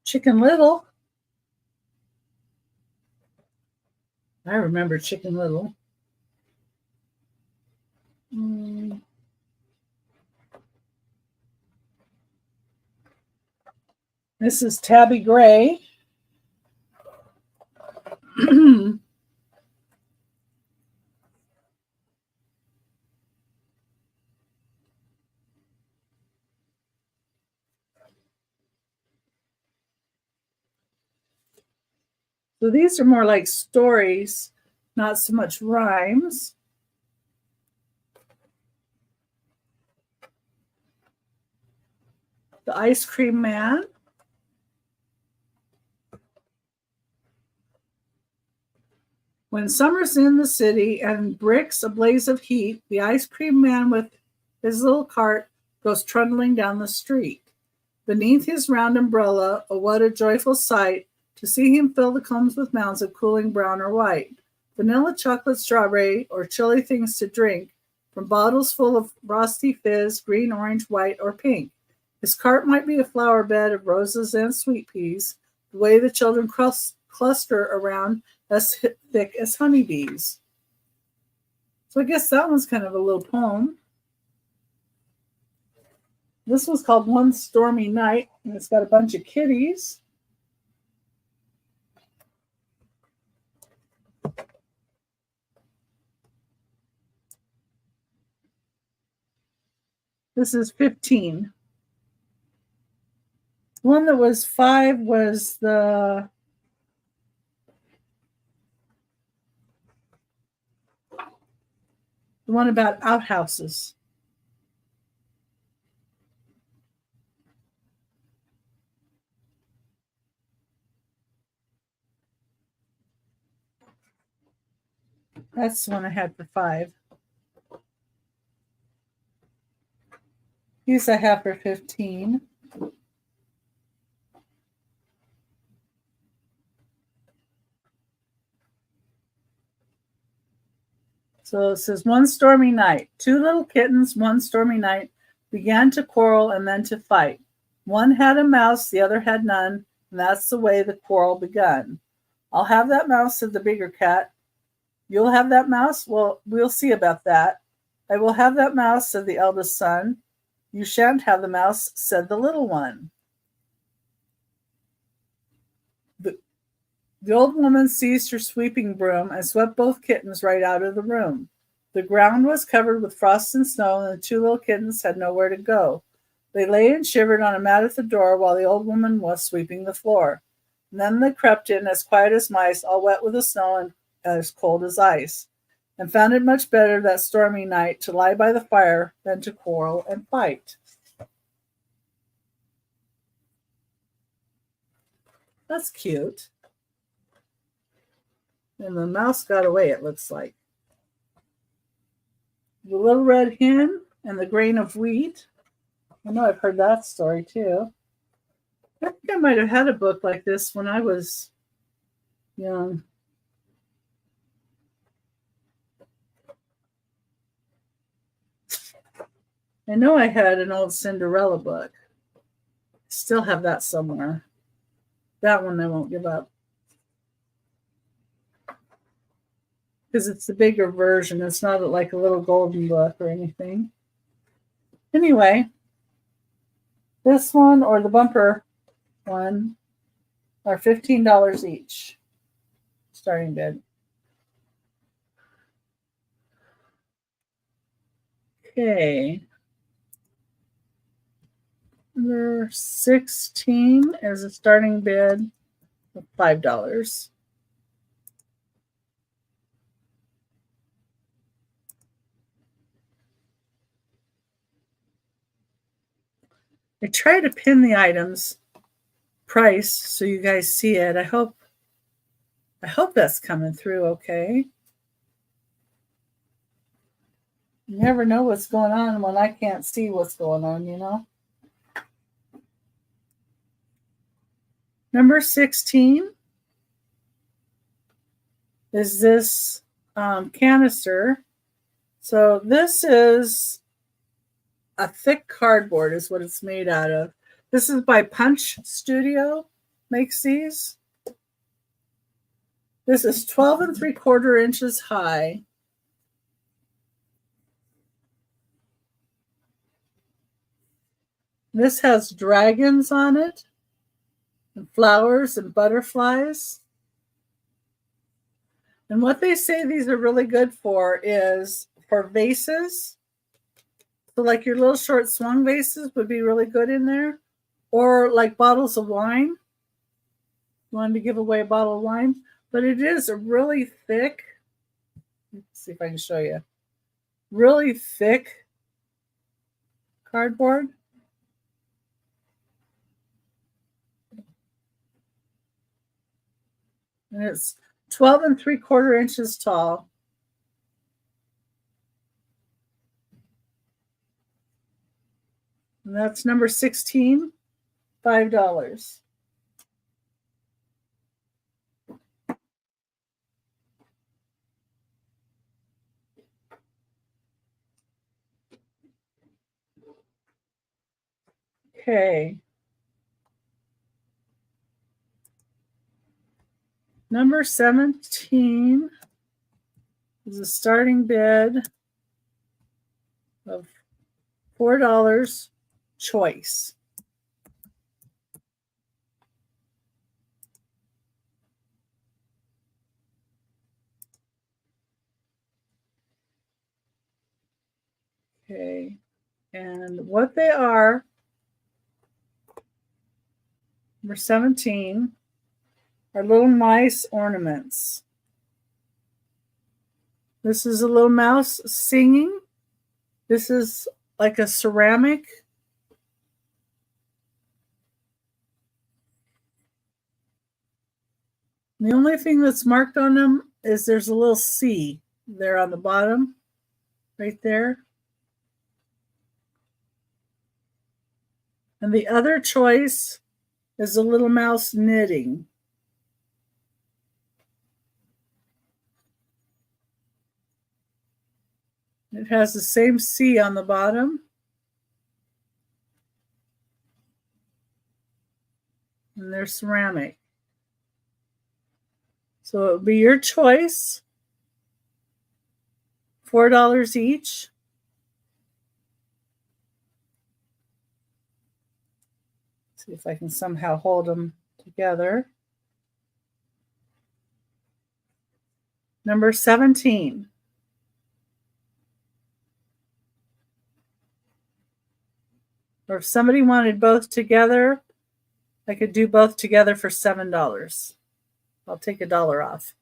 Chicken Little. I remember Chicken Little. This is Tabby Gray. So these are more like stories, not so much rhymes. The Ice Cream Man. When summer's in the city and bricks a blaze of heat, the ice cream man with his little cart goes trundling down the street. Beneath his round umbrella, oh, what a joyful sight to see him fill the combs with mounds of cooling brown or white, vanilla, chocolate, strawberry, or chilly things to drink, from bottles full of frosty fizz, green, orange, white, or pink. His cart might be a flower bed of roses and sweet peas, the way the children cluster around as thick as honeybees. So I guess that one's kind of a little poem. This one's called One Stormy Night, and it's got a bunch of kitties. This is 15. One that was 5 was the one about outhouses. That's the one I had for 5. These I have for 15. So it says, one stormy night, 2 little kittens, one stormy night, began to quarrel and then to fight. One had a mouse, the other had none, and that's the way the quarrel begun. I'll have that mouse, said the bigger cat. You'll have that mouse? Well, we'll see about that. I will have that mouse, said the eldest son. You shan't have the mouse, said the little one. The old woman seized her sweeping broom and swept both kittens right out of the room. The ground was covered with frost and snow, and the 2 little kittens had nowhere to go. They lay and shivered on a mat at the door while the old woman was sweeping the floor. And then they crept in as quiet as mice, all wet with the snow and as cold as ice, and found it much better that stormy night to lie by the fire than to quarrel and fight. That's cute. And the mouse got away, it looks like. The Little Red Hen and the Grain of Wheat. I know I've heard that story too. I think I might have had a book like this when I was young. I know I had an old Cinderella book. Still have that somewhere. That one I won't give up. Because it's the bigger version. It's not like a little golden book or anything. Anyway, this one or the bumper one are $15 each. Starting bid. Okay. Number 16 is a starting bid of $5. I try to pin the items price so you guys see it. I hope that's coming through okay. You never know what's going on when I can't see what's going on, you know. Number 16 is this canister. So this is a thick cardboard is what it's made out of. This is by Punch Studio, makes these. This is 12 3/4 inches high. This has dragons on it, and flowers and butterflies. And what they say these are really good for is for vases. So like your little short swung vases would be really good in there. Or like bottles of wine. You wanted to give away a bottle of wine. But it is a really thick, let's see if I can show you, really thick cardboard. And it's 12 3/4 inches tall. And that's number 16, $5. Okay. Number 17 is a starting bid of $4 choice. Okay. And what they are, number 17, are little mice ornaments. This is a little mouse singing. This is like a ceramic. The only thing that's marked on them is there's a little C there on the bottom, right there. And the other choice is a little mouse knitting. It has the same C on the bottom. And they're ceramic. So it would be your choice. $4 each. See if I can somehow hold them together. Number 17. Or if somebody wanted both together, I could do both together for $7. I'll take $1 off.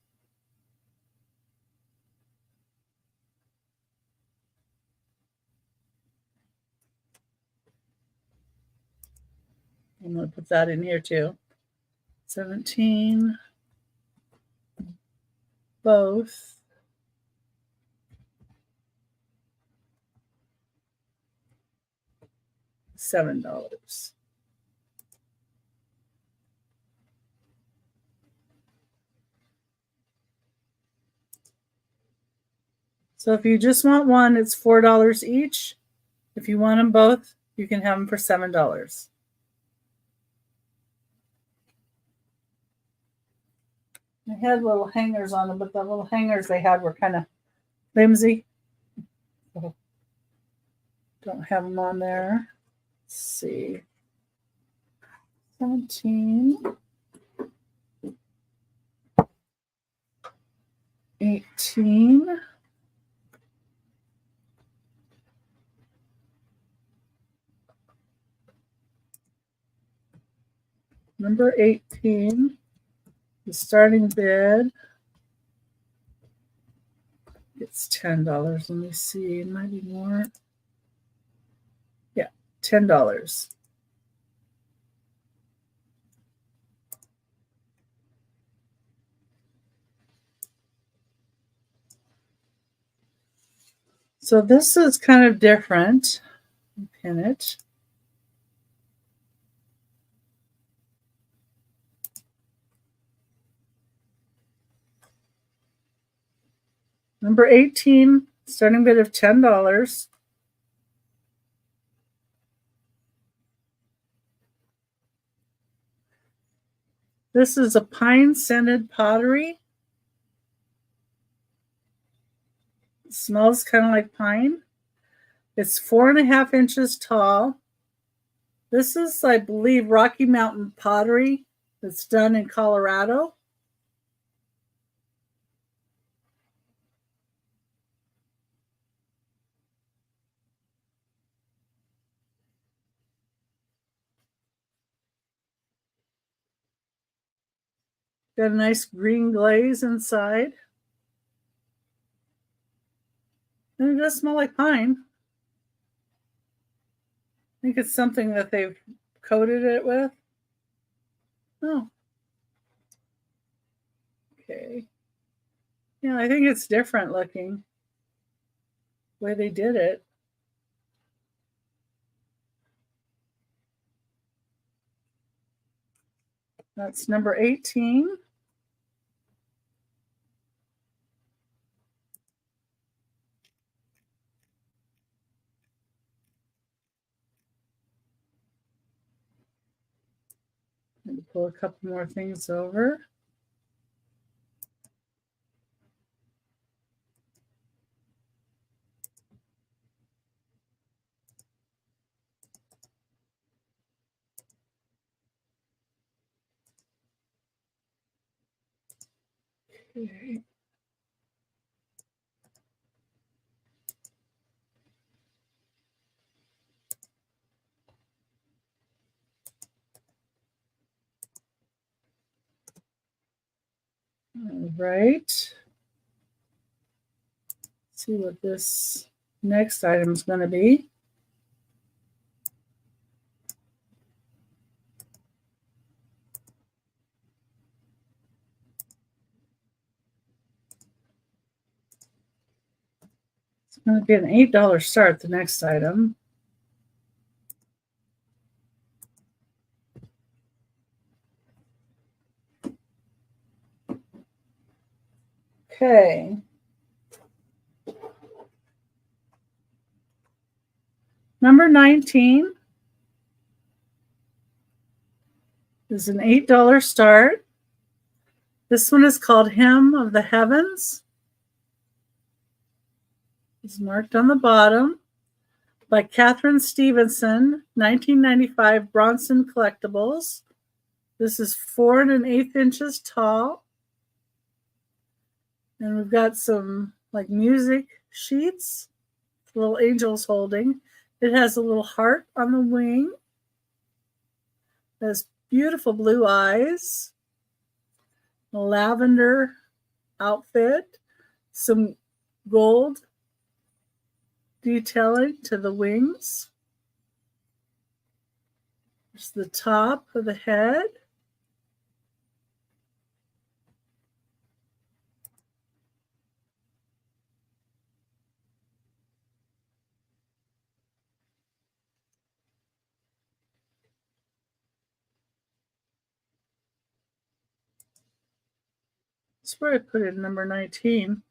I'm going to put that in here too. 17, both. $7. So if you just want one, it's $4 each. If you want them both, you can have them for $7. They had little hangers on them, but the little hangers they had were kind of flimsy. So don't have them on there. Let's see. 17. 18. Number 18, the starting bid. It's $10. Let me see. It might be more. Yeah, $10. So this is kind of different. Pin it. Number 18, starting bid of $10. This is a pine scented pottery. It smells kind of like pine. It's 4.5 inches tall. This is, I believe, Rocky Mountain pottery that's done in Colorado. Got a nice green glaze inside. And it does smell like pine. I think it's something that they've coated it with. Oh. Okay. Yeah, I think it's different looking the way they did it. That's number 18. And pull a couple more things over. Okay. All right. See what this next item is going to be. It's going to be an $8 start, the next item. Okay. Number 19 is an $8 start. This one is called Hymn of the Heavens. It's marked on the bottom by Catherine Stevenson, 1995 Bronson Collectibles. This is 4 1/8 inches tall. And we've got some like music sheets, little angels holding. It has a little heart on the wing. It has beautiful blue eyes, a lavender outfit, some gold detailing to the wings. There's the top of the head. That's where I put it, number 19.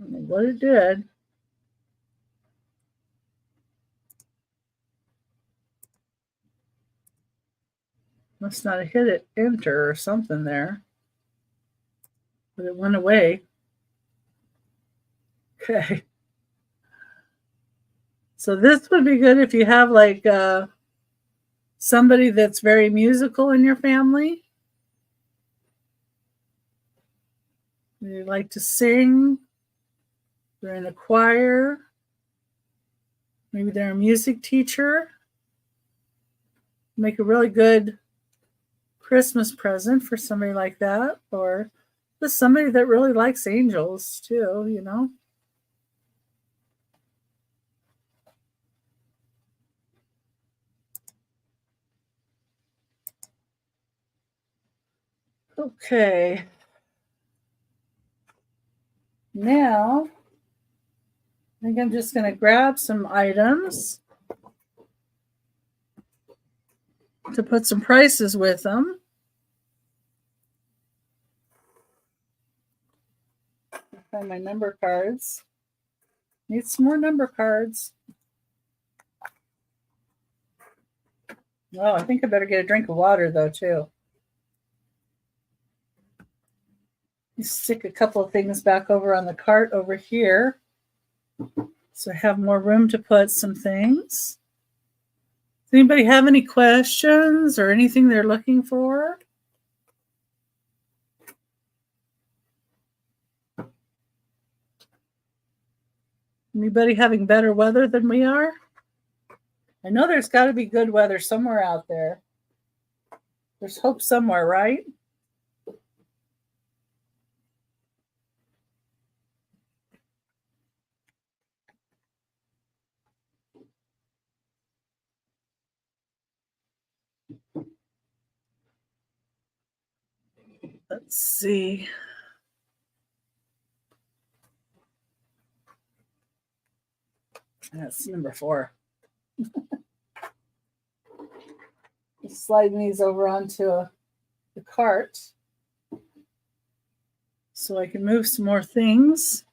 I don't know what it did. Must not have hit it enter or something there. But it went away. Okay. So this would be good if you have like somebody that's very musical in your family. They like to sing. They're in a choir. Maybe they're a music teacher. Make a really good Christmas present for somebody like that, or just somebody that really likes angels too, you know. Okay. Now, I think I'm just going to grab some items to put some prices with them. Find my number cards. Need some more number cards. Oh, I think I better get a drink of water though too. Stick a couple of things back over on the cart over here, so I have more room to put some things. Does anybody have any questions or anything they're looking for? Anybody having better weather than we are? I know there's got to be good weather somewhere out there. There's hope somewhere, right? Let's see. That's number 4. Just sliding these over onto the cart so I can move some more things.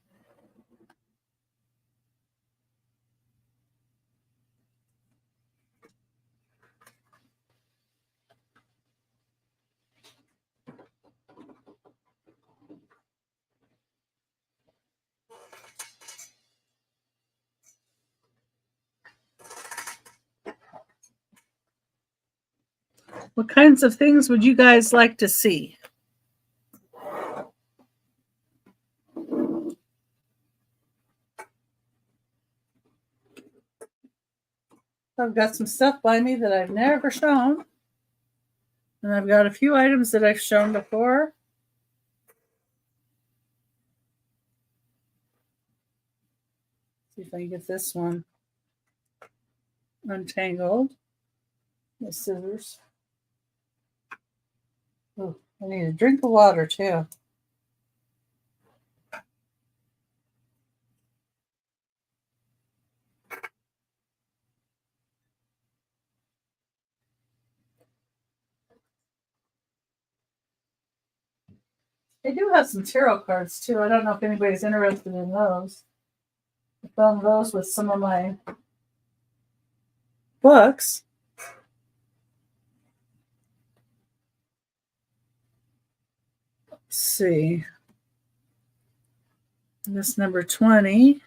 What kinds of things would you guys like to see? I've got some stuff by me that I've never shown. And I've got a few items that I've shown before. See if I can get this one untangled. The scissors. Oh, I need a drink of water too. They do have some tarot cards too. I don't know if anybody's interested in those. I found those with some of my books. Let's see. This number 20.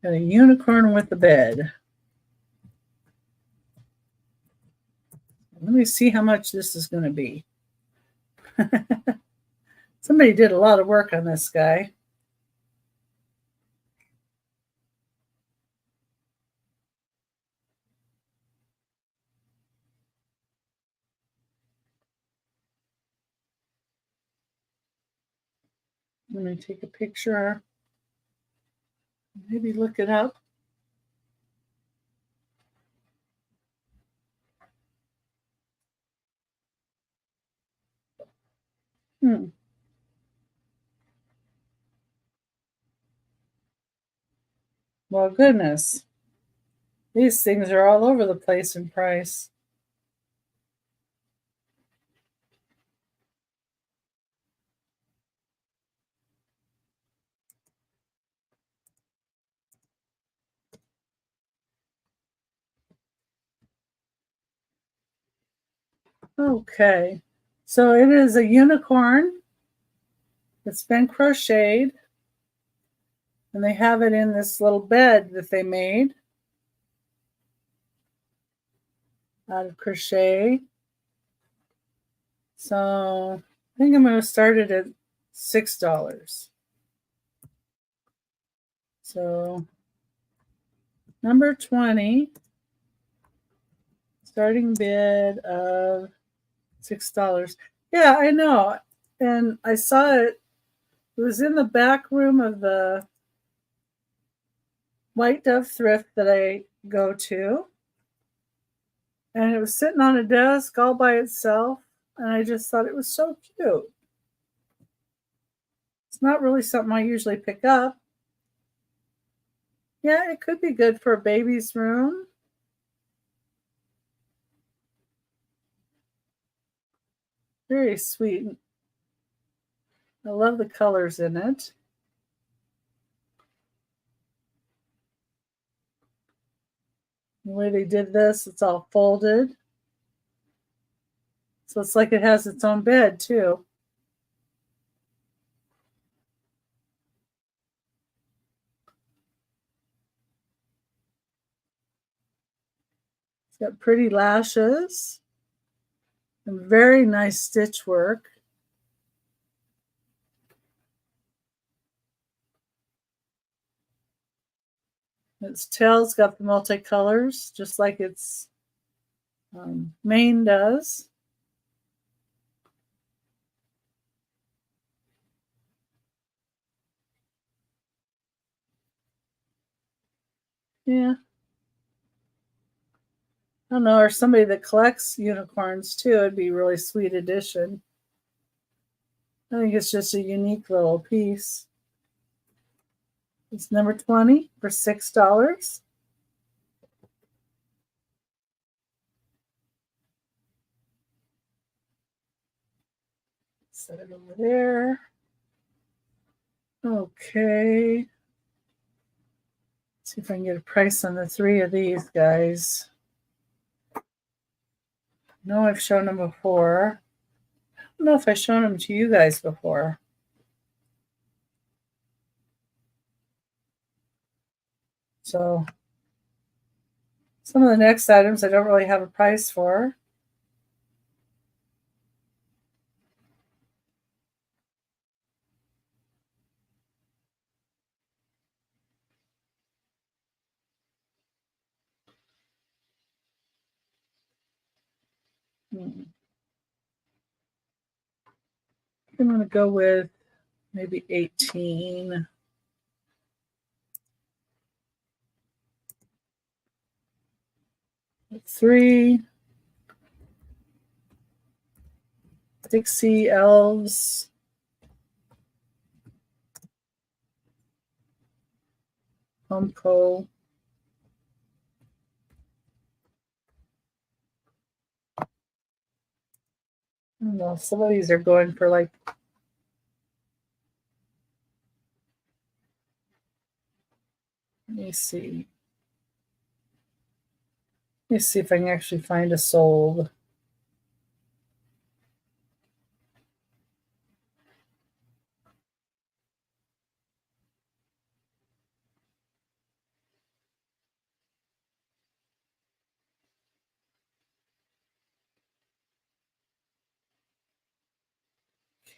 Got a unicorn with a bed. Let me see how much this is going to be. Somebody did a lot of work on this guy. Let me take a picture. Maybe look it up. Well, goodness. These things are all over the place in price. Okay. So it is a unicorn. It's been crocheted. And they have it in this little bed that they made out of crochet. So I think I'm going to start it at $6. So number 20, starting bid of $6. Yeah, I know. And I saw it. It was in the back room of the White Dove thrift that I go to. And it was sitting on a desk all by itself. And I just thought it was so cute. It's not really something I usually pick up. Yeah, it could be good for a baby's room. Very sweet. I love the colors in it. The way they did this, it's all folded. So it's like it has its own bed too. It's got pretty lashes and very nice stitch work. Its tail's got the multicolors, just like its mane does. Yeah. I don't know, or somebody that collects unicorns too, it'd be a really sweet addition. I think it's just a unique little piece. It's number 20 for $6. Set it over there. Okay. Let's see if I can get a price on the 3 of these guys. No, I've shown them before. I don't know if I've shown them to you guys before. So some of the next items I don't really have a price for. I'm going to go with maybe 18. Three Dixie Elves. Homco. I don't know. Some of these are going for like let me see. Let me see if I can actually find a sold.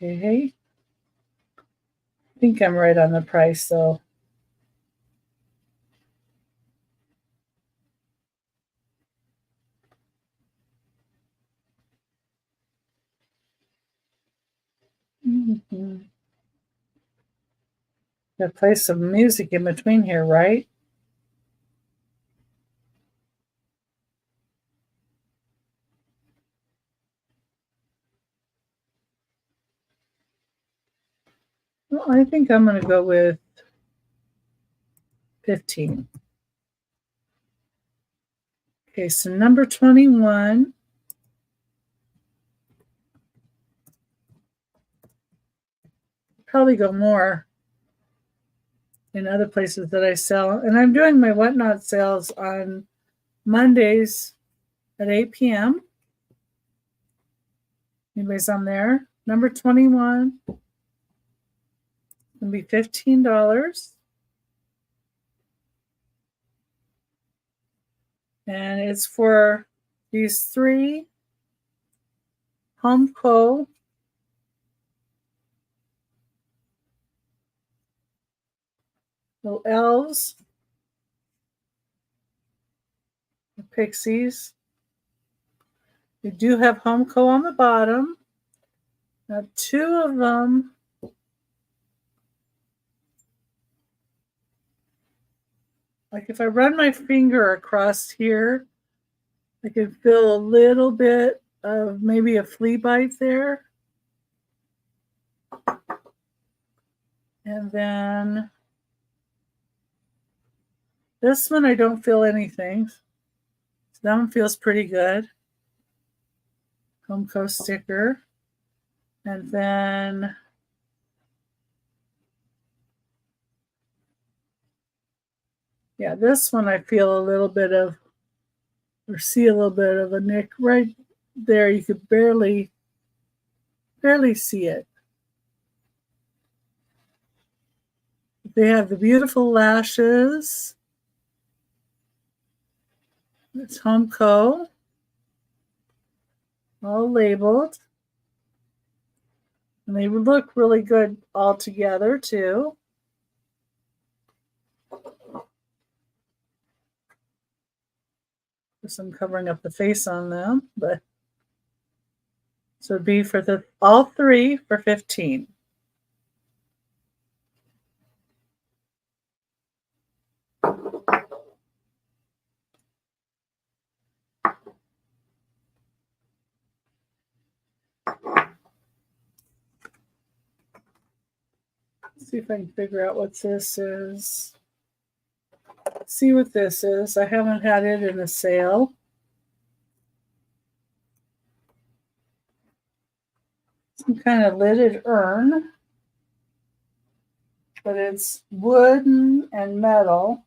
Okay. I think I'm right on the price though. Mm-hmm. Gotta play some music in between here, right? Well, I think I'm going to go with 15. Okay, so number 21. Probably go more in other places that I sell. And I'm doing my whatnot sales on Mondays at 8 p.m. Anybody's on there? Number 21 will be $15. And it's for these three Homco little elves, the pixies. We do have Homco on the bottom. Now, two of them like if I run my finger across here, I can feel a little bit of maybe a flea bite there. And then this one, I don't feel anything. So that one feels pretty good. Homco sticker. And then yeah, this one I feel a little bit of, or see a little bit of a nick right there. You could barely see it. They have the beautiful lashes. It's Homco, all labeled. And they look really good all together too. There's some covering up the face on them, but so it'd be for the all three for 15. Let's see if I can figure out what this is. See what this is. I haven't had it in a sale. Some kind of lidded urn, but it's wooden and metal.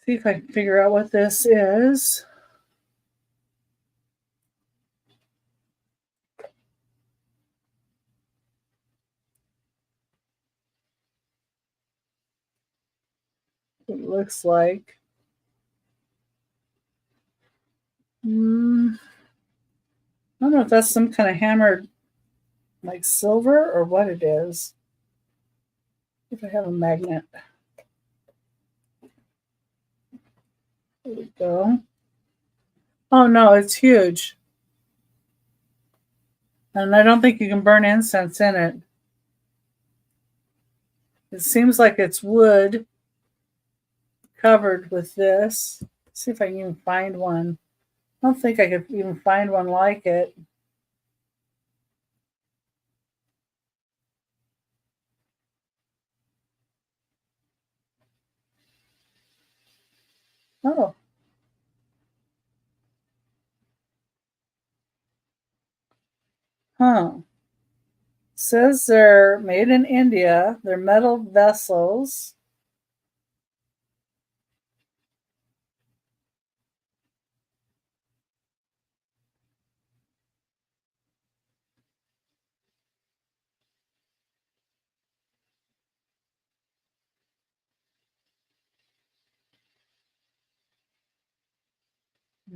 See if I can figure out what this is. It looks like. I don't know if that's some kind of hammered like silver or what it is. If I have a magnet. There we go. Oh no, it's huge. And I don't think you can burn incense in it. It seems like it's wood covered with this. Let's see if I can even find one. I don't think I could even find one like it. Oh. Huh. Says they're made in India. They're metal vessels.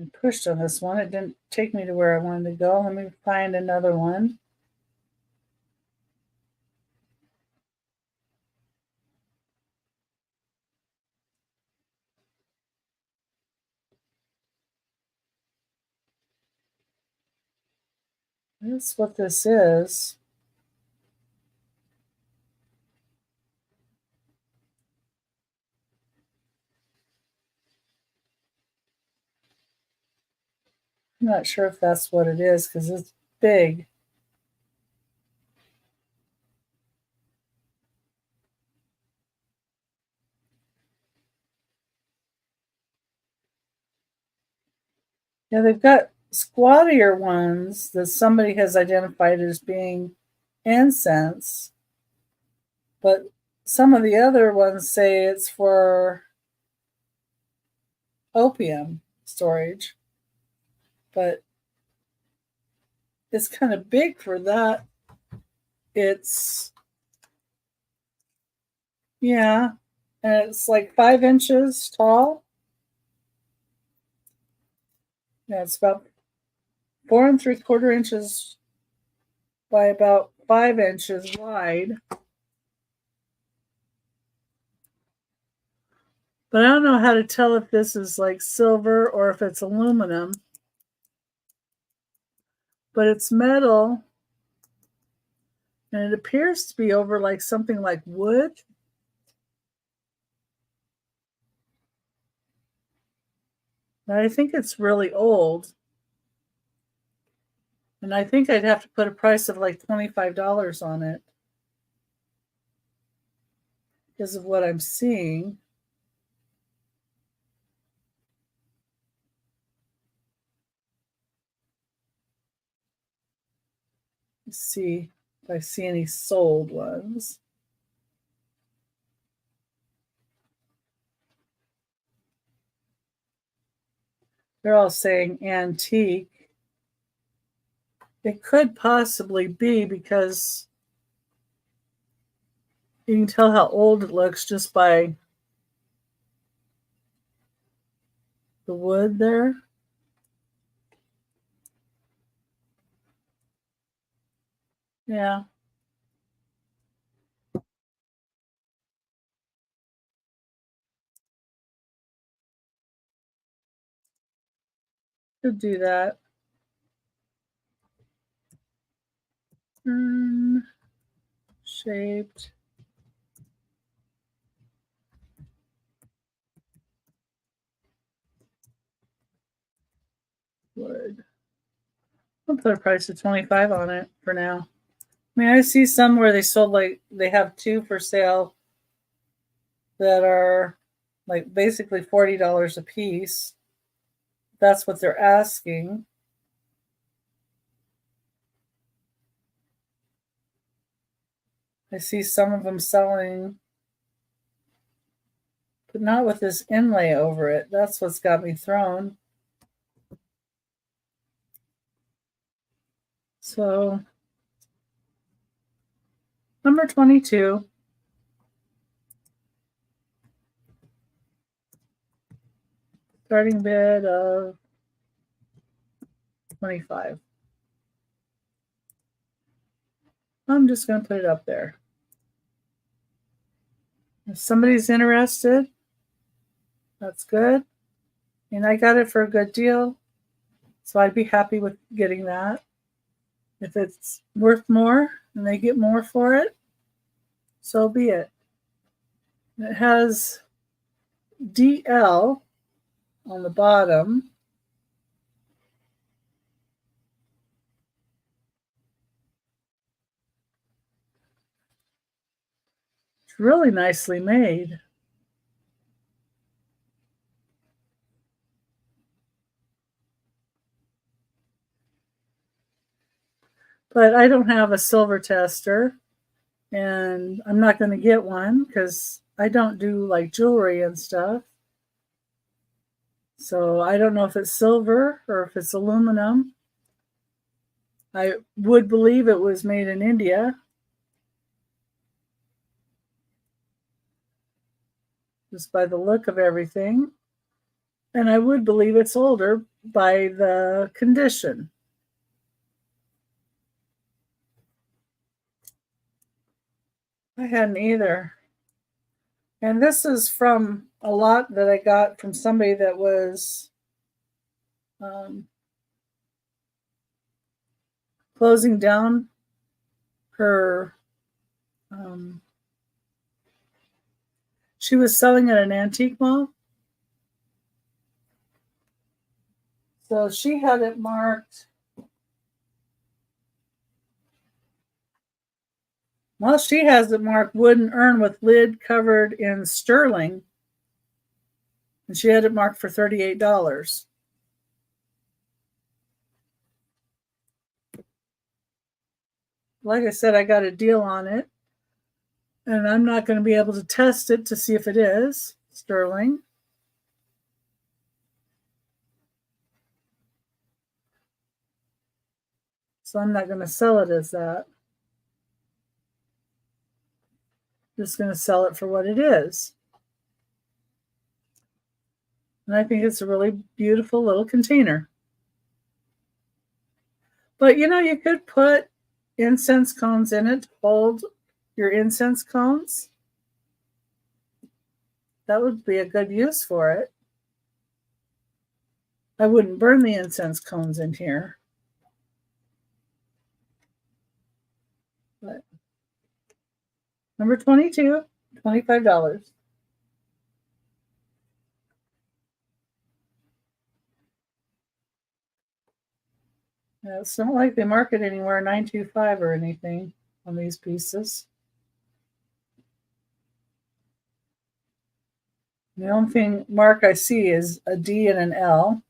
I pushed on this one. It didn't take me to where I wanted to go. Let me find another one. That's what this is. I'm not sure if that's what it is because it's big. Yeah, they've got squattier ones that somebody has identified as being incense, but some of the other ones say it's for opium storage, but it's kind of big for that. It's, yeah, and it's like 5 inches tall. Yeah, it's about 4 3/4 inches by about 5 inches wide. But I don't know how to tell if this is like silver or if it's aluminum. But it's metal. And it appears to be over like something like wood. But I think it's really old. And I think I'd have to put a price of like $25 on it because of what I'm seeing. Let's see if I see any sold ones. They're all saying antique. It could possibly be because you can tell how old it looks just by the wood there. Yeah. Could do that. Shaped wood. I'll put a price of 25 on it for now. I mean, I see some where they sold like they have two for sale that are like basically $40 a piece. That's what they're asking. I see some of them selling, but not with this inlay over it. That's what's got me thrown. So, number 22. Starting bid of 25. I'm just going to put it up there. If somebody's interested, that's good. And I got it for a good deal, so I'd be happy with getting that. If it's worth more and they get more for it, so be it. It has DL on the bottom. It's really nicely made. But I don't have a silver tester, and I'm not going to get one because I don't do like jewelry and stuff. So I don't know if it's silver or if it's aluminum. I would believe it was made in India, just by the look of everything. And I would believe it's older by the condition. I hadn't either. And this is from a lot that I got from somebody that was closing down her. She was selling at an antique mall. So she had it marked. Well, she has it marked wooden urn with lid covered in sterling. And she had it marked for $38. Like I said, I got a deal on it. And I'm not going to be able to test it to see if it is sterling. So I'm not going to sell it as that. Just going to sell it for what it is. And I think it's a really beautiful little container. But you could put incense cones in it to hold your incense cones. That would be a good use for it. I wouldn't burn the incense cones in here. But number 22, $25. It's not like they market anywhere $9.25 or anything on these pieces. The only thing mark I see is a D and an L.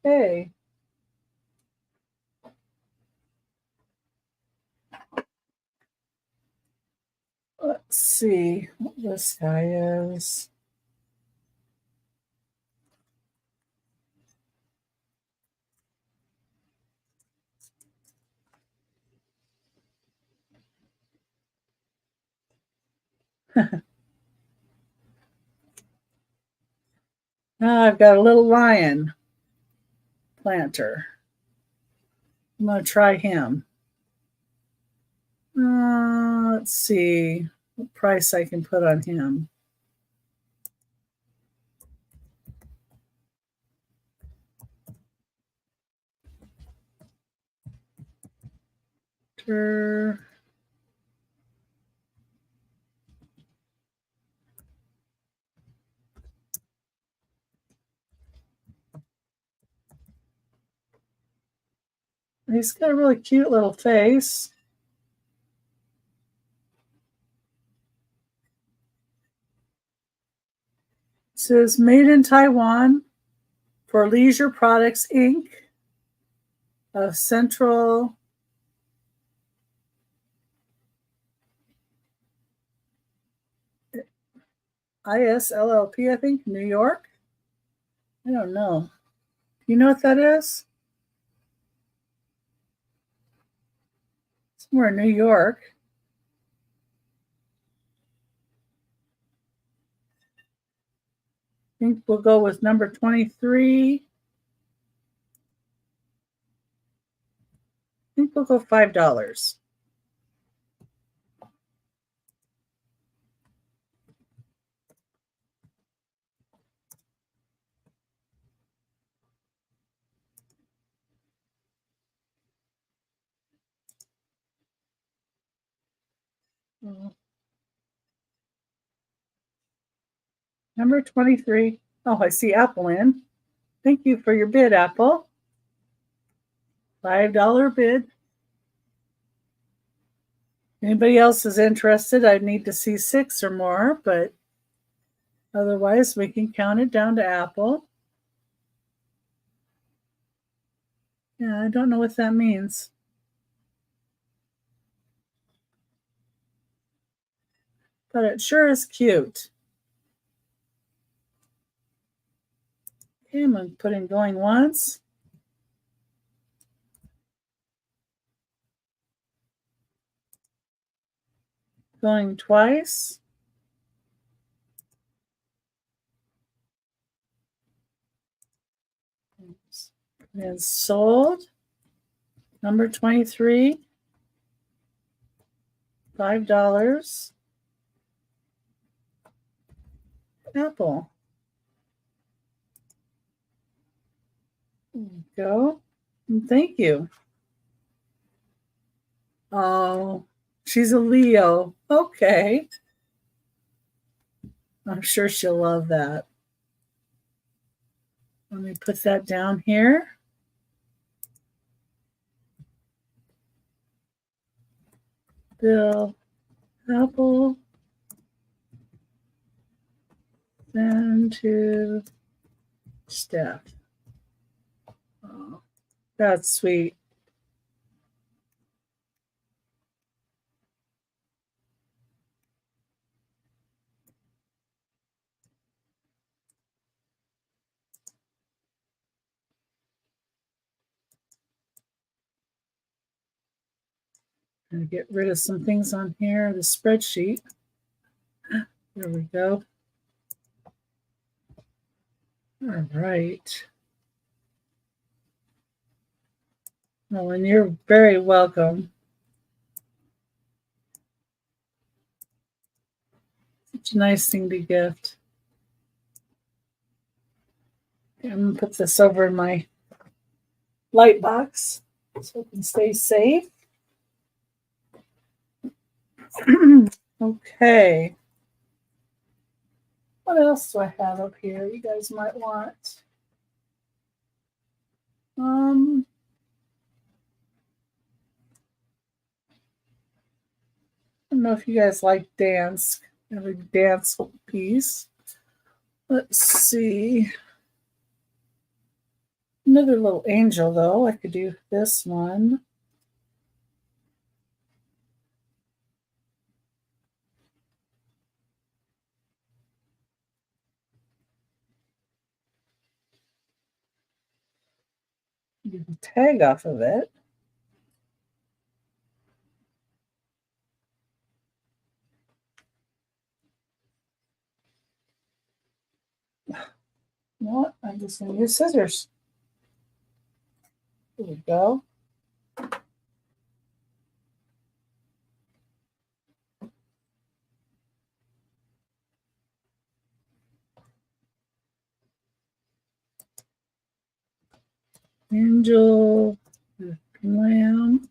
Okay. Let's see what this guy is. Now I've got a little lion planter. I'm going to try him. Let's see what price I can put on him. He's got a really cute little face. It says made in Taiwan for Leisure Products Inc. of Central ISLLP, I think, New York. I don't know. You know what that is? Somewhere in New York. I think we'll go with number 23. I we'll go $5. Number 23. Oh, I see Apple in. Thank you for your bid, Apple. $5 bid. Anybody else is interested? I need to see 6 or more, but otherwise we can count it down to Apple. Yeah, I don't know what that means. But it sure is cute. Okay, I'm going to put in going once. Going twice. And sold. Number 23. $5. Apple. There you go. And thank you. Oh, she's a Leo. Okay. I'm sure she'll love that. Let me put that down here. Bill, Apple, then to Steph. Oh, that's sweet. I'm going to get rid of some things on here, the spreadsheet. There we go. All right. Well, and you're very welcome. Such a nice thing to gift. Okay, I'm going to put this over in my light box so it can stay safe. Okay. What else do I have up here you guys might want? I don't know if you guys like dance. Every dance piece. Let's see. Another little angel, though. I could do this one. Get the tag off of it. What? I'm just going to use scissors. There we go. Angel, lamb.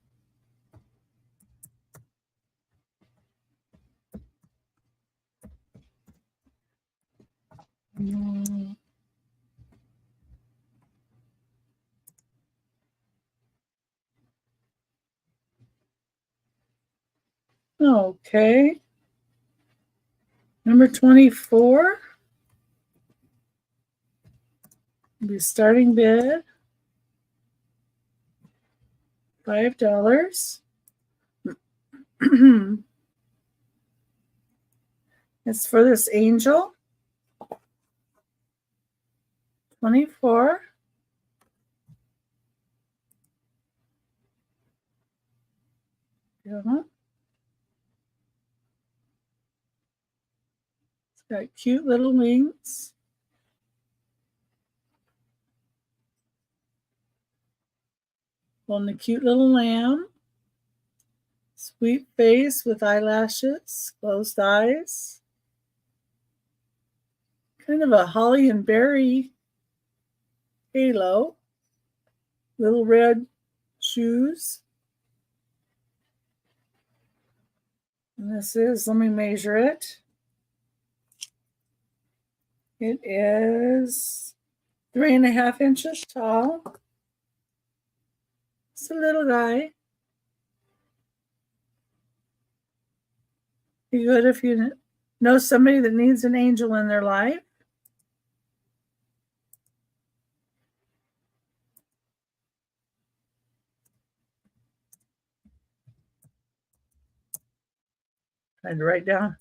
Okay. Number 24. Be starting bid. $5. It's for this angel. 24. Yeah. It's got cute little wings. On the cute little lamb. Sweet face with eyelashes, closed eyes. Kind of a holly and berry halo. Little red shoes. And this is, let me measure it. It is 3.5 inches tall. It's a little guy. Be good if you know somebody that needs an angel in their life. Trying to write down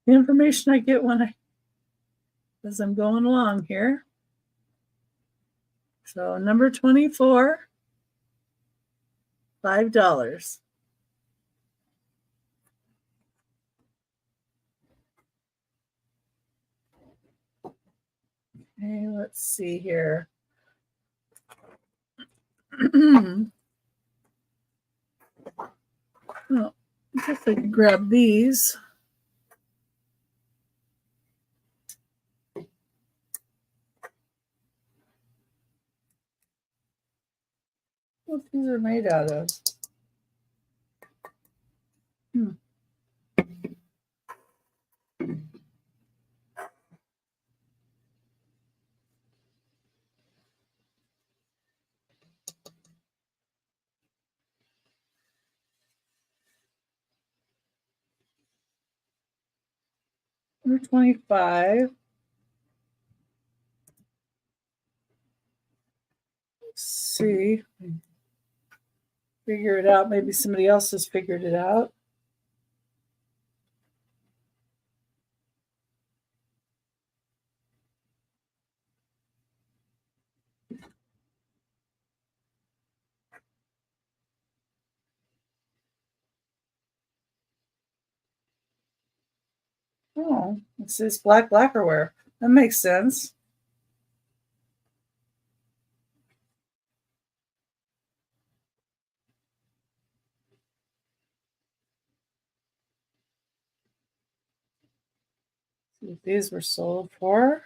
the information I get as I'm going along here. So number 24, $5. Okay, let's see here. Oh, I guess I can grab these. What these are made out of? Number 25. Let's see. Figure it out. Maybe somebody else has figured it out. Oh, it says black lacquerware. That makes sense. See what these were sold for.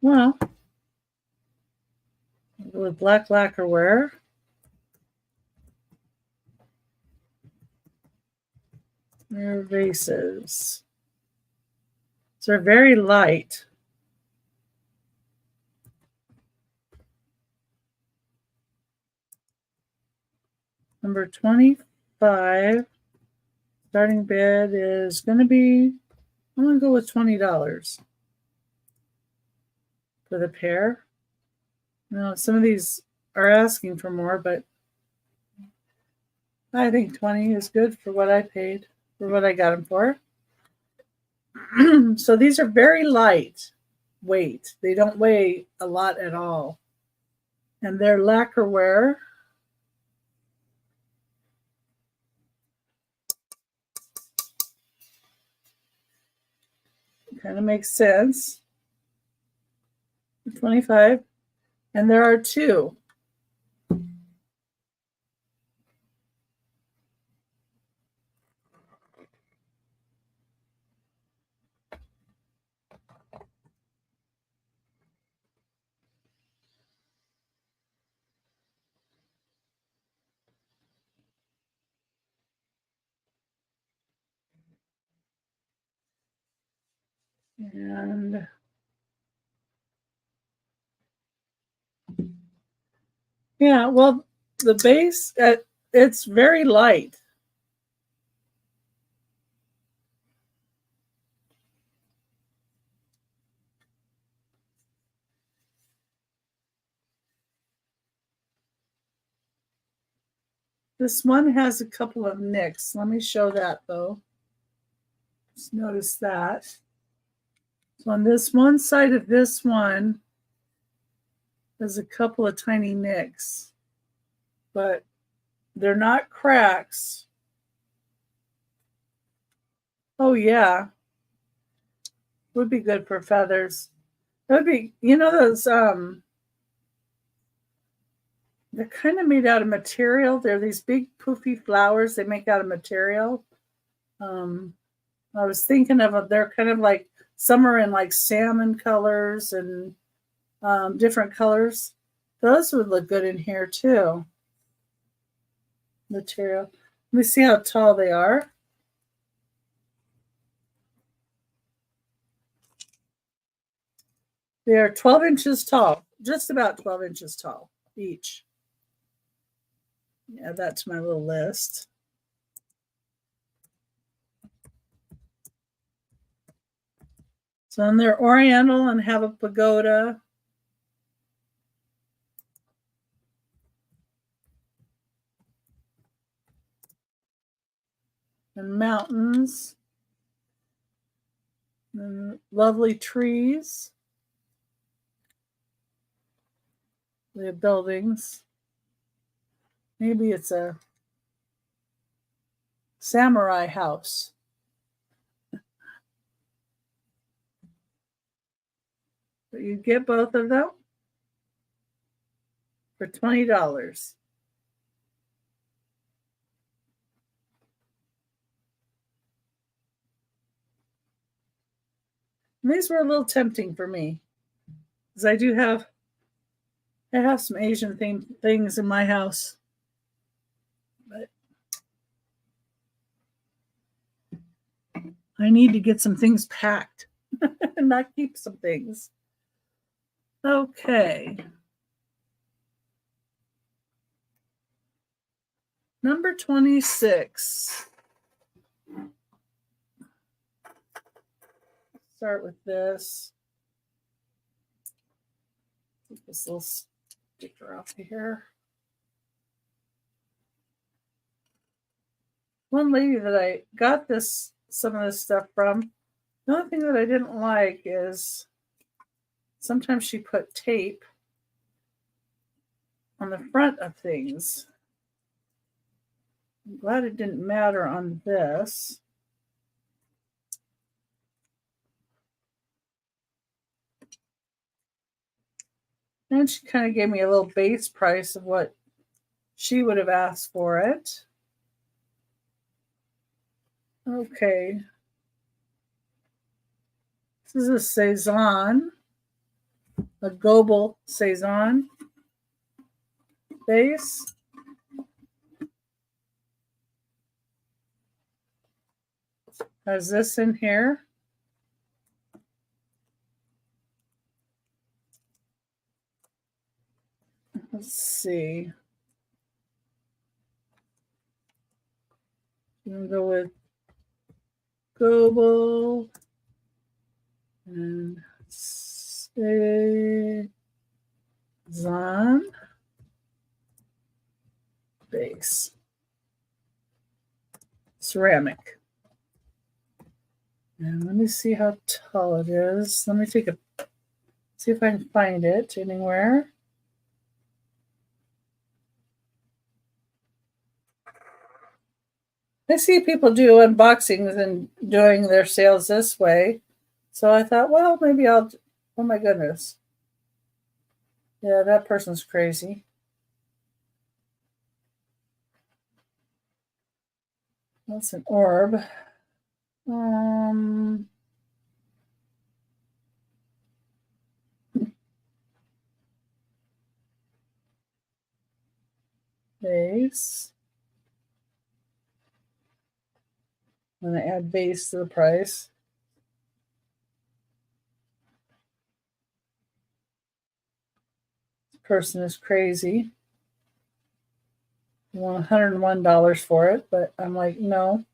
Well, with black lacquerware. They're vases. So they're very light. Number 25. Starting bid is going to be, I'm going to go with $20 for the pair. Now, some of these are asking for more, but I think 20 is good for what I paid, for what I got them for. So these are very light weight. They don't weigh a lot at all. And they're lacquerware. Kind of makes sense. 25. And there are two. And yeah, well, the base, it's very light. This one has a couple of nicks. Let me show that though. Just notice that. So on this one side of this one, there's a couple of tiny nicks, but they're not cracks. Oh yeah, would be good for feathers. It would be, you know, those they're kind of made out of material. They're these big poofy flowers they make out of material. Um, I was thinking of they're kind of like some are in like salmon colors and different colors. Those would look good in here too. Material. Let me see how tall they are. They are 12 inches tall, just about 12 inches tall each. Add that to my little list. So then they're oriental and have a pagoda. And mountains. And lovely trees. We have buildings. Maybe it's a samurai house. But you get both of them for $20. And these were a little tempting for me because I have some Asian themed things in my house. But I need to get some things packed and not keep some things. Okay. Number 26. Start with this. Take this little sticker off of here. One lady that I got some of this stuff from, the only thing that I didn't like is sometimes she put tape on the front of things. I'm glad it didn't matter on this. And she kind of gave me a little base price of what she would have asked for it. Okay. This is a Saison, a Goebel Saison base. Has this in here. Let's see. I'm going to go with Goebel and Saison base. Ceramic. And let me see how tall it is. Let me see if I can find it anywhere. I see people do unboxings and doing their sales this way. So I thought, well, maybe oh my goodness. Yeah, that person's crazy. That's an orb. Base. I'm going to add base to the price. This person is crazy. You want $101 for it, but I'm like, no.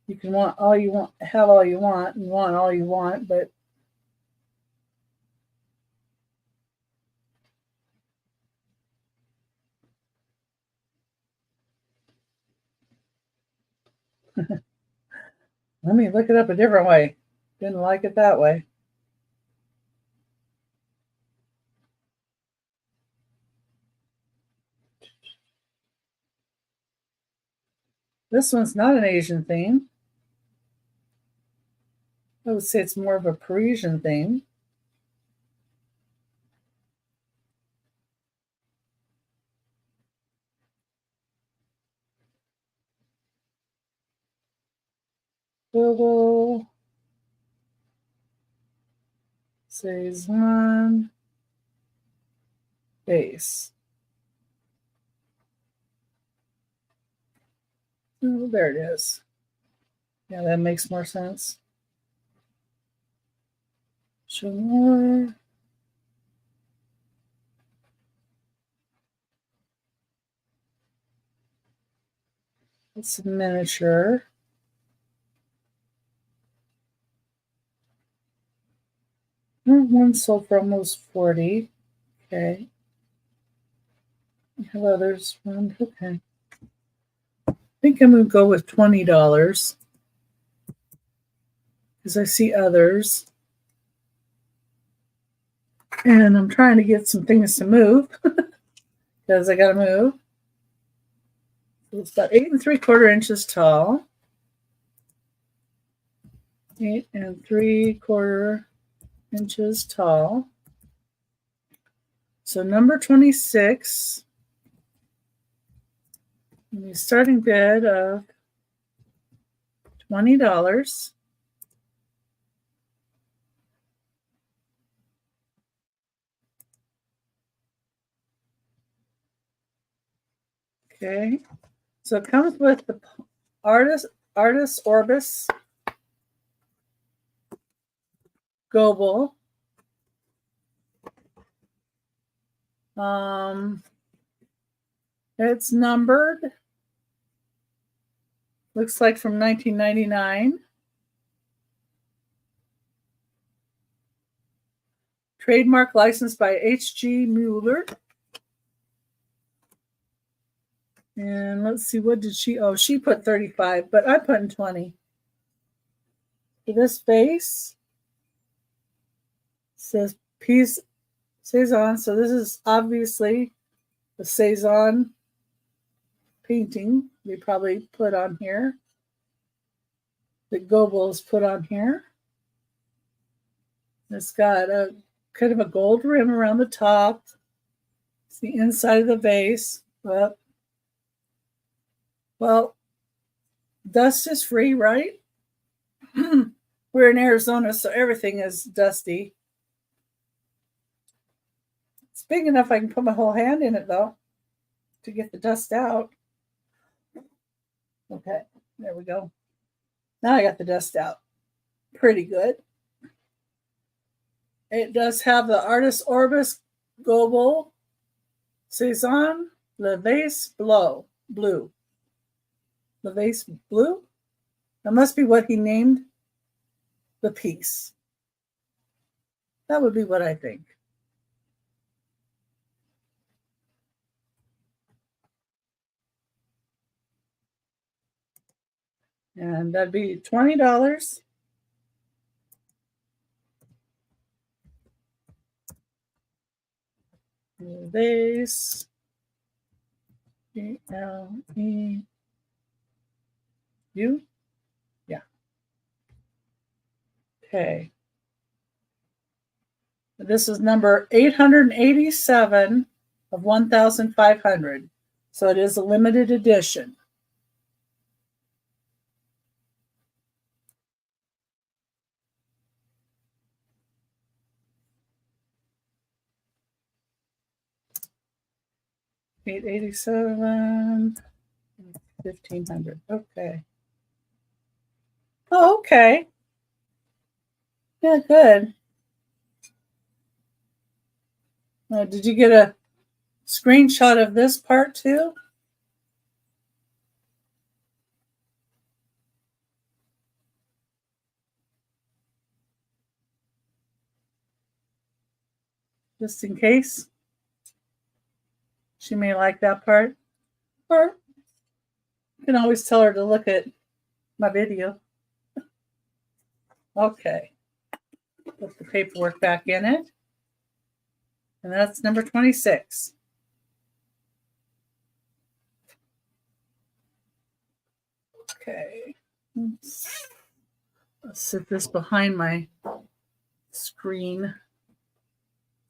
You can want all you want, have all you want, and want all you want, but let me look it up a different way. Didn't like it that way. This one's not an Asian theme. I would say it's more of a Parisian thing. Google Saison base. Oh, there it is. Yeah, that makes more sense. Show more. It's a miniature. One sold for almost 40. Okay. We have others. Okay. I think I'm going to go with $20 because I see others. And I'm trying to get some things to move because I got to move. So it's about 8 3/4 inches tall. 8 3/4 inches tall. So number 26. And the starting bid of $20. Okay. So it comes with the Artis Orbis Goble. It's numbered. Looks like from 1999. Trademark licensed by H.G. Mueller. And let's see, what did she? Oh, she put 35, but I put in 20. For this base, says Piece Saison. So this is obviously the Saison painting they probably put on here. The Goble is put on here. It's got a kind of a gold rim around the top. It's the inside of the vase. Well, dust is free, right? We're in Arizona, so everything is dusty. It's big enough I can put my whole hand in it, though, to get the dust out. Okay, there we go. Now I got the dust out. Pretty good. It does have the Artis Orbis Goble Saison Le Vase Bleu. Le Vase Bleu? That must be what he named the piece. That would be what I think. And that'd be $20. Vase BLEU. Yeah. Okay. This is number 887 of 1,500. So it is a limited edition. $887, 1,500. Okay. Oh, okay. Yeah, good. Did you get a screenshot of this part too? Just in case. She may like that part. Or you can always tell her to look at my video. Okay. Put the paperwork back in it. And that's number 26. Okay. Let's sit this behind my screen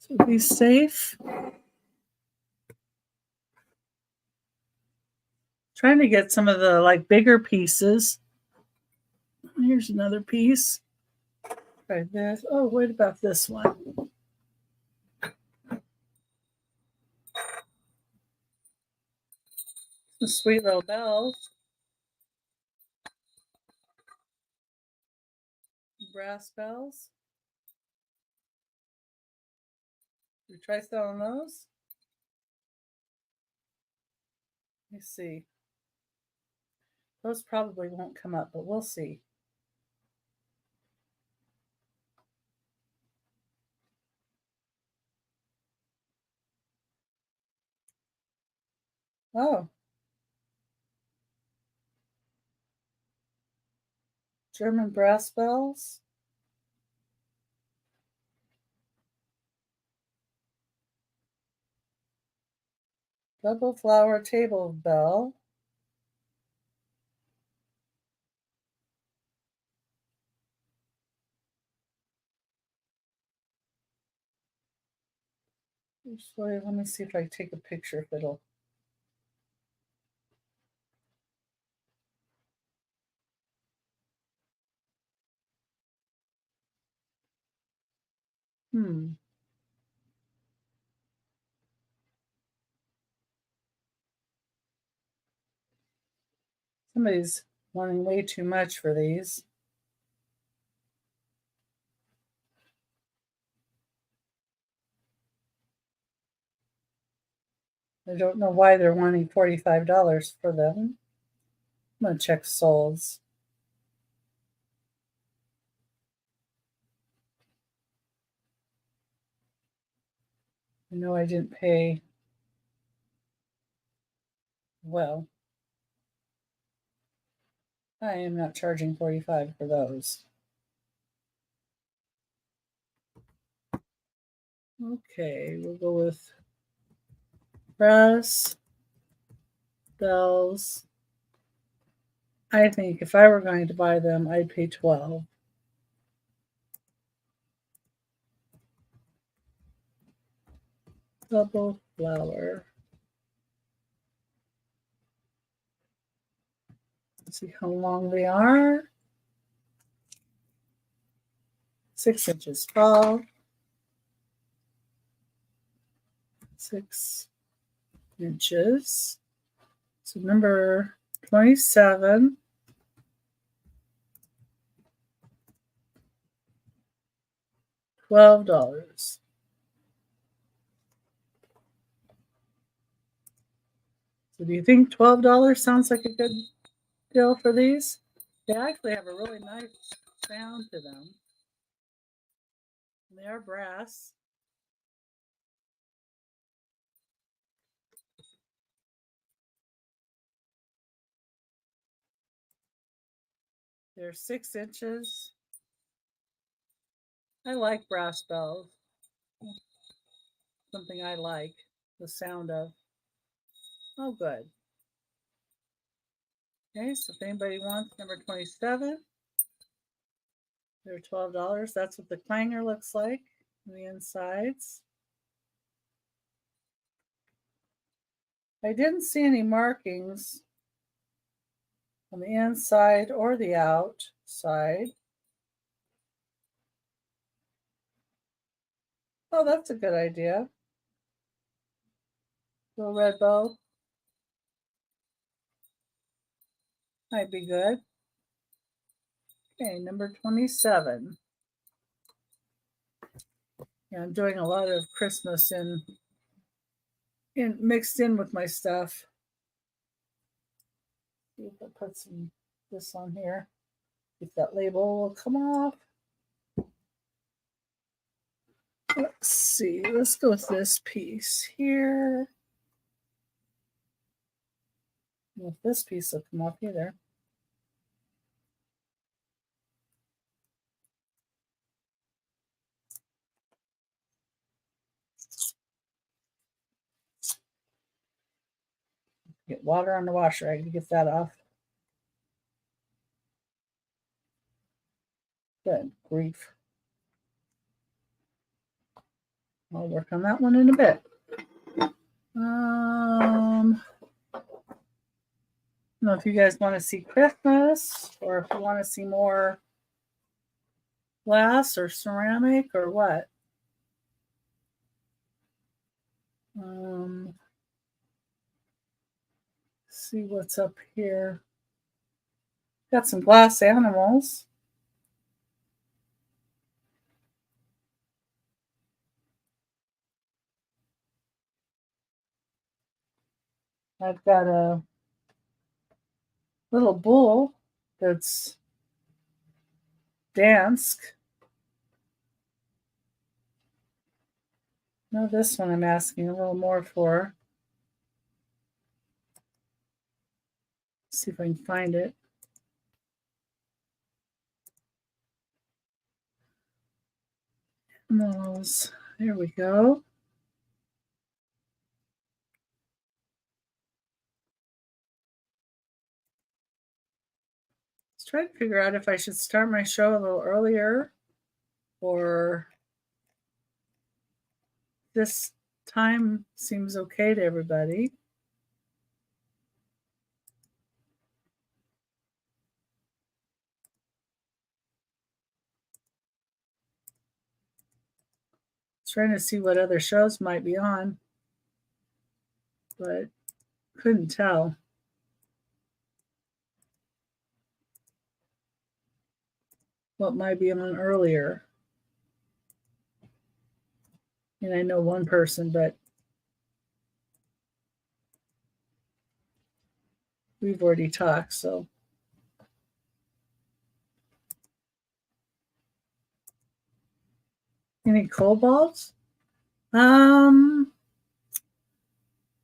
to be safe. Trying to get some of the like bigger pieces. Here's another piece. Try this. Oh, what about this one? Some sweet little bells. Brass bells. You try selling those? Let me see. Those probably won't come up, but we'll see. Oh. German brass bells. Double flower table bell. Usually, let me see if I take a picture if it'll. Somebody's wanting way too much for these. I don't know why they're wanting $45 for them. I'm going to check solds. I know I didn't pay. Well, I am not charging $45 for those. Okay, we'll go with brass bells. I think if I were going to buy them, I'd pay $12. Double flower. Let's see how long they are. 6 inches tall. 6 inches. So number 27. $12. So do you think $12 sounds like a good deal for these? They actually have a really nice sound to them. They are brass. They're 6 inches. I like brass bells. Something I like the sound of. Oh, good. Okay, so if anybody wants number 27, they're $12. That's what the clanger looks like on the insides. I didn't see any markings on the inside or the outside. Oh, that's a good idea. Little red bow. Might be good. Okay, number 27. Yeah, I'm doing a lot of Christmas in mixed in with my stuff. See if I put some this on here. If that label will come off. Let's see. Let's go with this piece here. If this piece will come off either. Get water on the washer. I can get that off. Good grief. I'll work on that one in a bit. I don't know if you guys want to see Christmas or if you want to see more glass or ceramic or what. See what's up here. Got some glass animals. I've got a little bull that's Dansk. No, this one I'm asking a little more for. Let's see if I can find it. Animals. There we go. Let's try to figure out if I should start my show a little earlier or this time seems okay to everybody. Trying to see what other shows might be on, but couldn't tell. What might be on earlier. And I know one person, but we've already talked, so. Any cobalts? I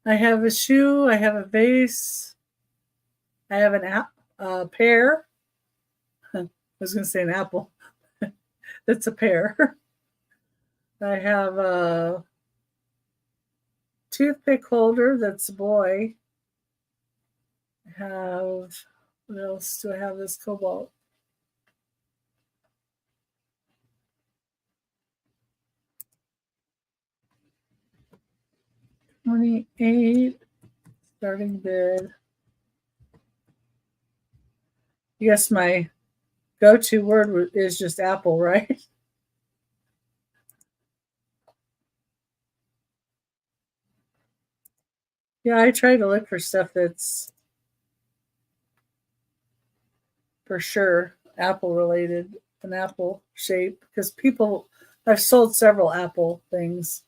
have a shoe, I have a vase, I have a pear. I was going to say an apple. That's a pear. I have a toothpick holder that's a boy. I have, what else do I have this cobalt? $28 starting bid. I guess my go-to word is just apple, right? Yeah, I try to look for stuff that's for sure apple related, an apple shape, because I've sold several apple things.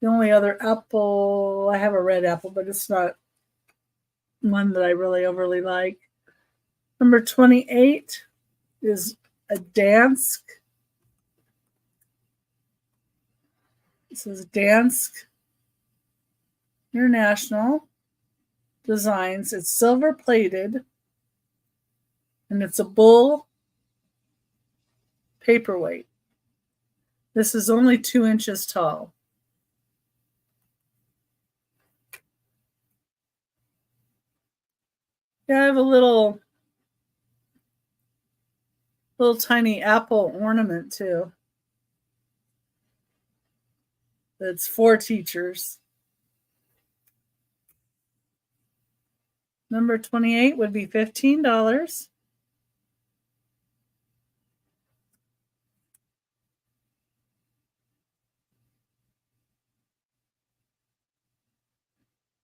The only other apple, I have a red apple, but it's not one that I really overly like. Number 28 is a Dansk. This is Dansk International Designs. It's silver plated and it's a bull paperweight. This is only 2 inches tall. Yeah, I have a little tiny apple ornament too. That's for teachers. Number 28 would be $15.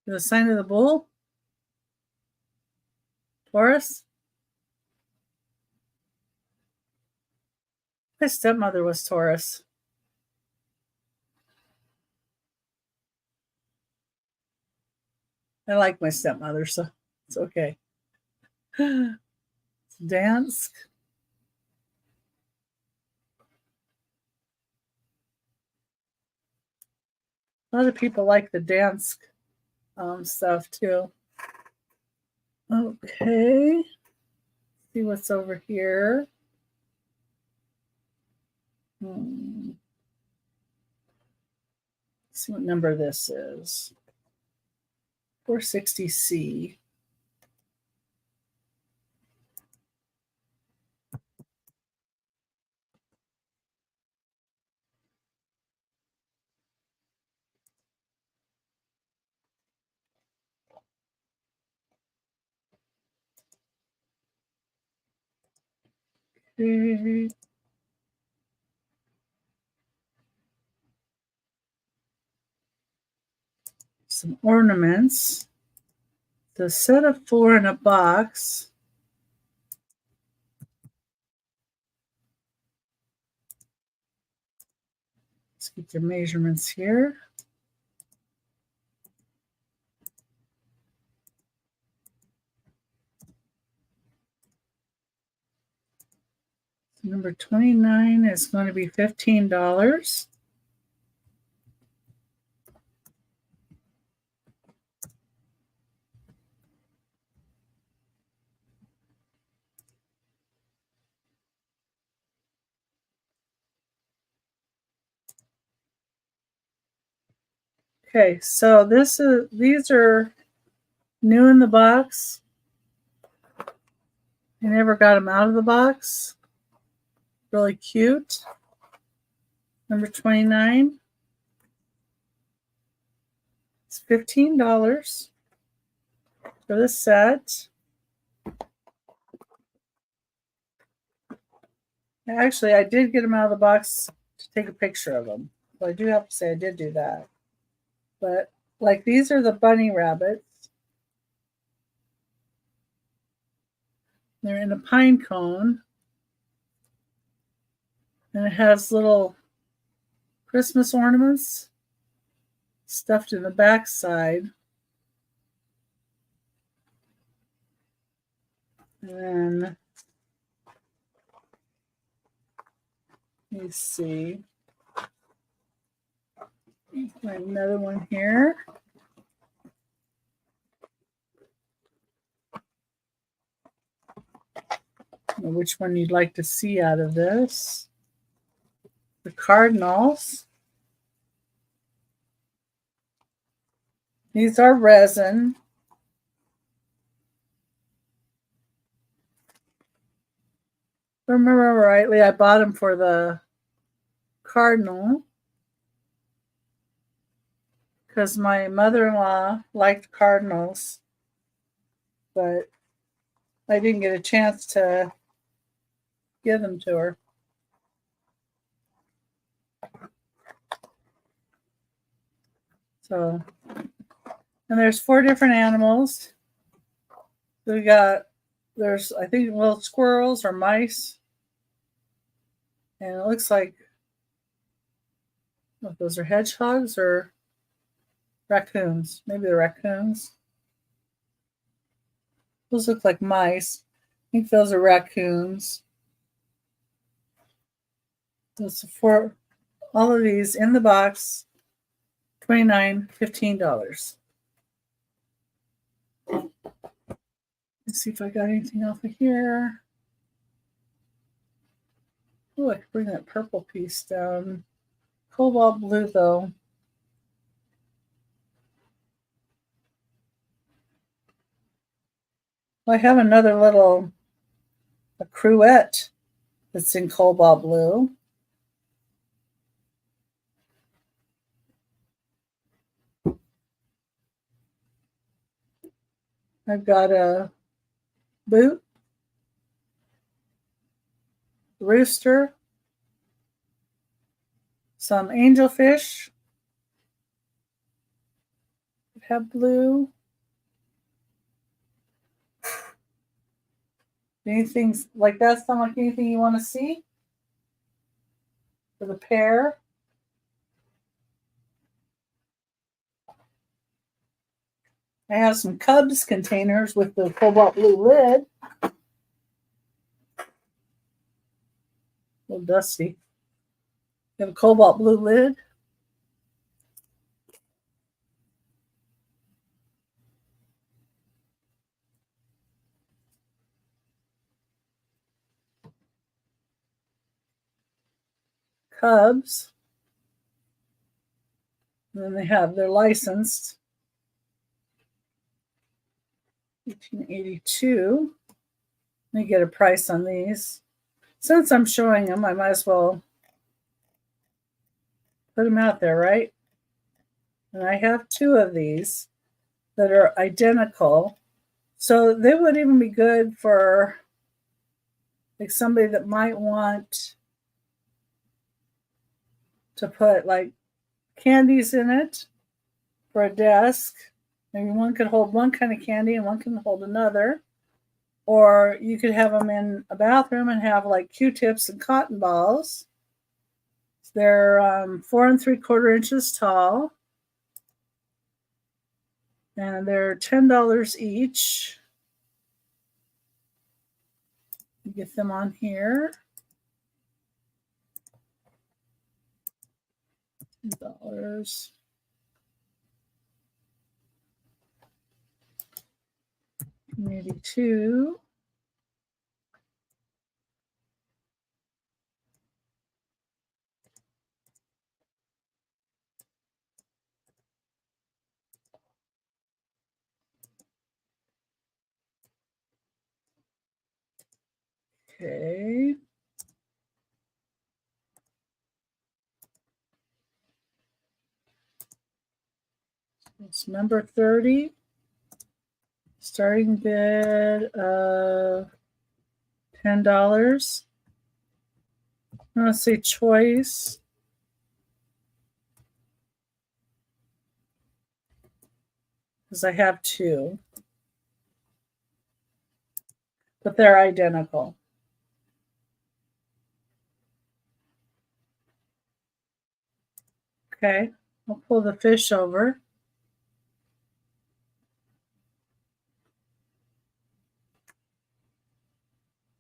The sign of the bull? Taurus? My stepmother was Taurus. I like my stepmother, so it's okay. Dansk. A lot of people like the Dansk stuff too. Okay. See what's over here. See what number this is. 460C. Okay. Some ornaments. The set of 4 in a box. Let's get the measurements here. Number 29 is going to be $15. Okay, so these are new in the box. I never got them out of the box. Really cute. Number 29. It's $15 for this set. Actually, I did get them out of the box to take a picture of them. So I do have to say I did do that. But like these are the bunny rabbits. They're in a pine cone. And it has little Christmas ornaments stuffed in the back side. And then, let me see. Another one here. Which one you'd like to see out of this. The cardinals. These are resin. If I remember rightly, I bought them for the cardinal because my mother-in-law liked cardinals, but I didn't get a chance to give them to her. So, and there's 4 different animals. So there's, I think, little squirrels or mice. And it looks like, oh, those are hedgehogs or raccoons. Maybe they're raccoons. Those look like mice. I think those are raccoons. So for all of these in the box, $29, $15. Let's see if I got anything off of here. Oh, I could bring that purple piece down. Cobalt blue, though. Well, I have another little cruette that's in cobalt blue. I've got a boot, rooster, some angelfish have blue. Anything like that sound like anything you want to see for the pair? I have some Cubs containers with the cobalt blue lid. A little dusty. You have a cobalt blue lid. Cubs. And then they're licensed. 1882. Let me get a price on these. Since I'm showing them, I might as well put them out there, right? And I have 2 of these that are identical. So they would even be good for like somebody that might want to put like candies in it for a desk. Maybe one could hold one kind of candy and one can hold another. Or you could have them in a bathroom and have like Q-tips and cotton balls. They're 4 3/4 inches tall. And they're $10 each. You get them on here. $10. Maybe two. Okay. It's number 30. Starting bid of $10. I'm going to say choice. Because I have two. But they're identical. Okay, I'll pull the fish over.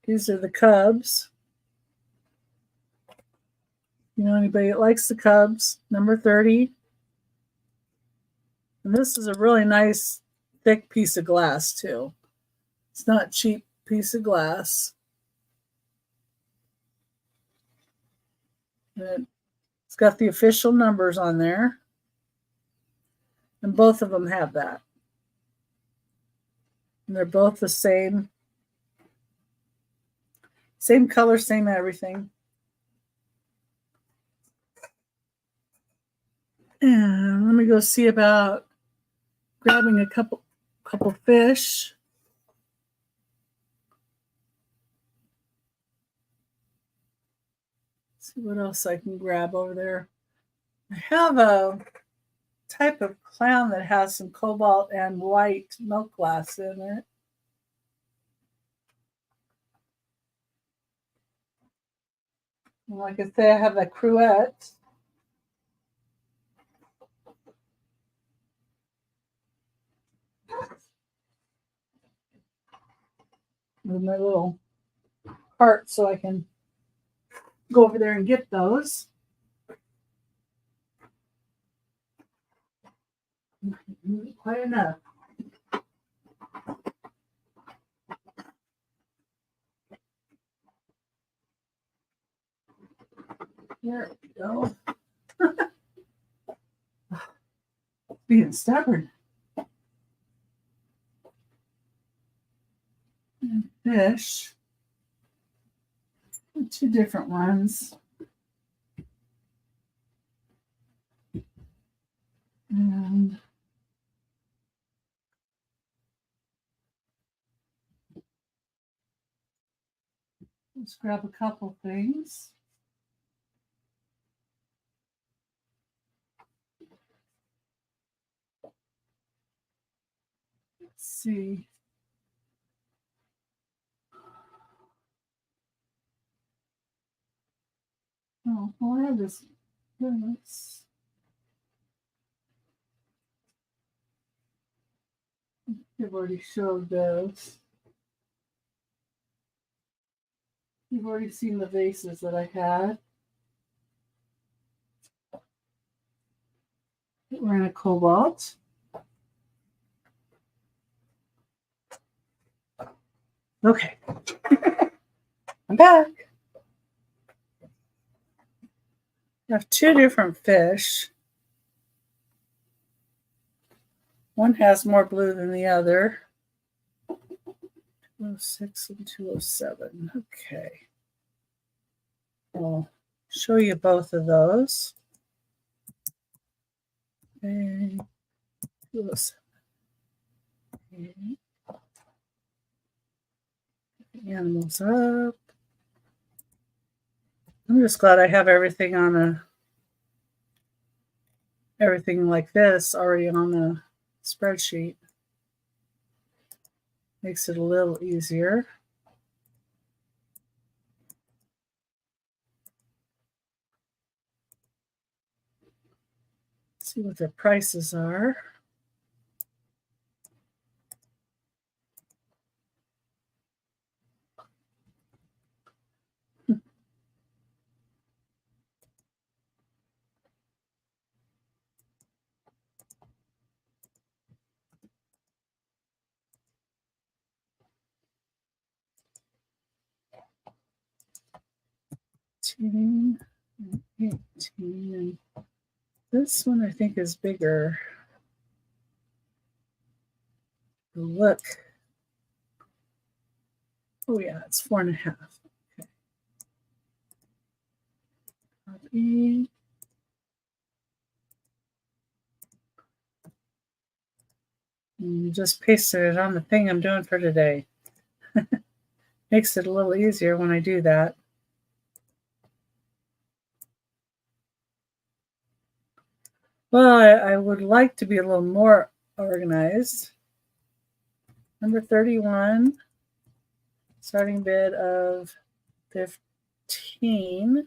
These are the Cubs. You know anybody that likes the Cubs? Number 30. And this is a really nice, thick piece of glass, too. It's not a cheap piece of glass. It's got the official numbers on there. And both of them have that. And they're both the same. Same color, same everything. And let me go see about grabbing a couple fish. See what else I can grab over there. I have a type of clown that has some cobalt and white milk glass in it. And like I say, I have that cruette. With my little cart so I can go over there and get those. Quite enough. There we go. Being stubborn. And fish. Two different ones. And let's grab a couple things. Let's see. Oh, well, I have this. I've already showed those. You've already seen the vases that I had. We're in a cobalt. Okay. I'm back. I have two different fish. One has more blue than the other. 206 and 207. Okay. I'll show you both of those. Okay. 207. Okay. The animals up. I'm just glad I have everything on everything like this already on the spreadsheet. Makes it a little easier. See what their prices are. $18, $18. This one I think is bigger. Look. Oh yeah, it's 4.5. Okay. Copy. And just pasted it on the thing I'm doing for today. Makes it a little easier when I do that. Well, I would like to be a little more organized. Number 31, starting bid of 15.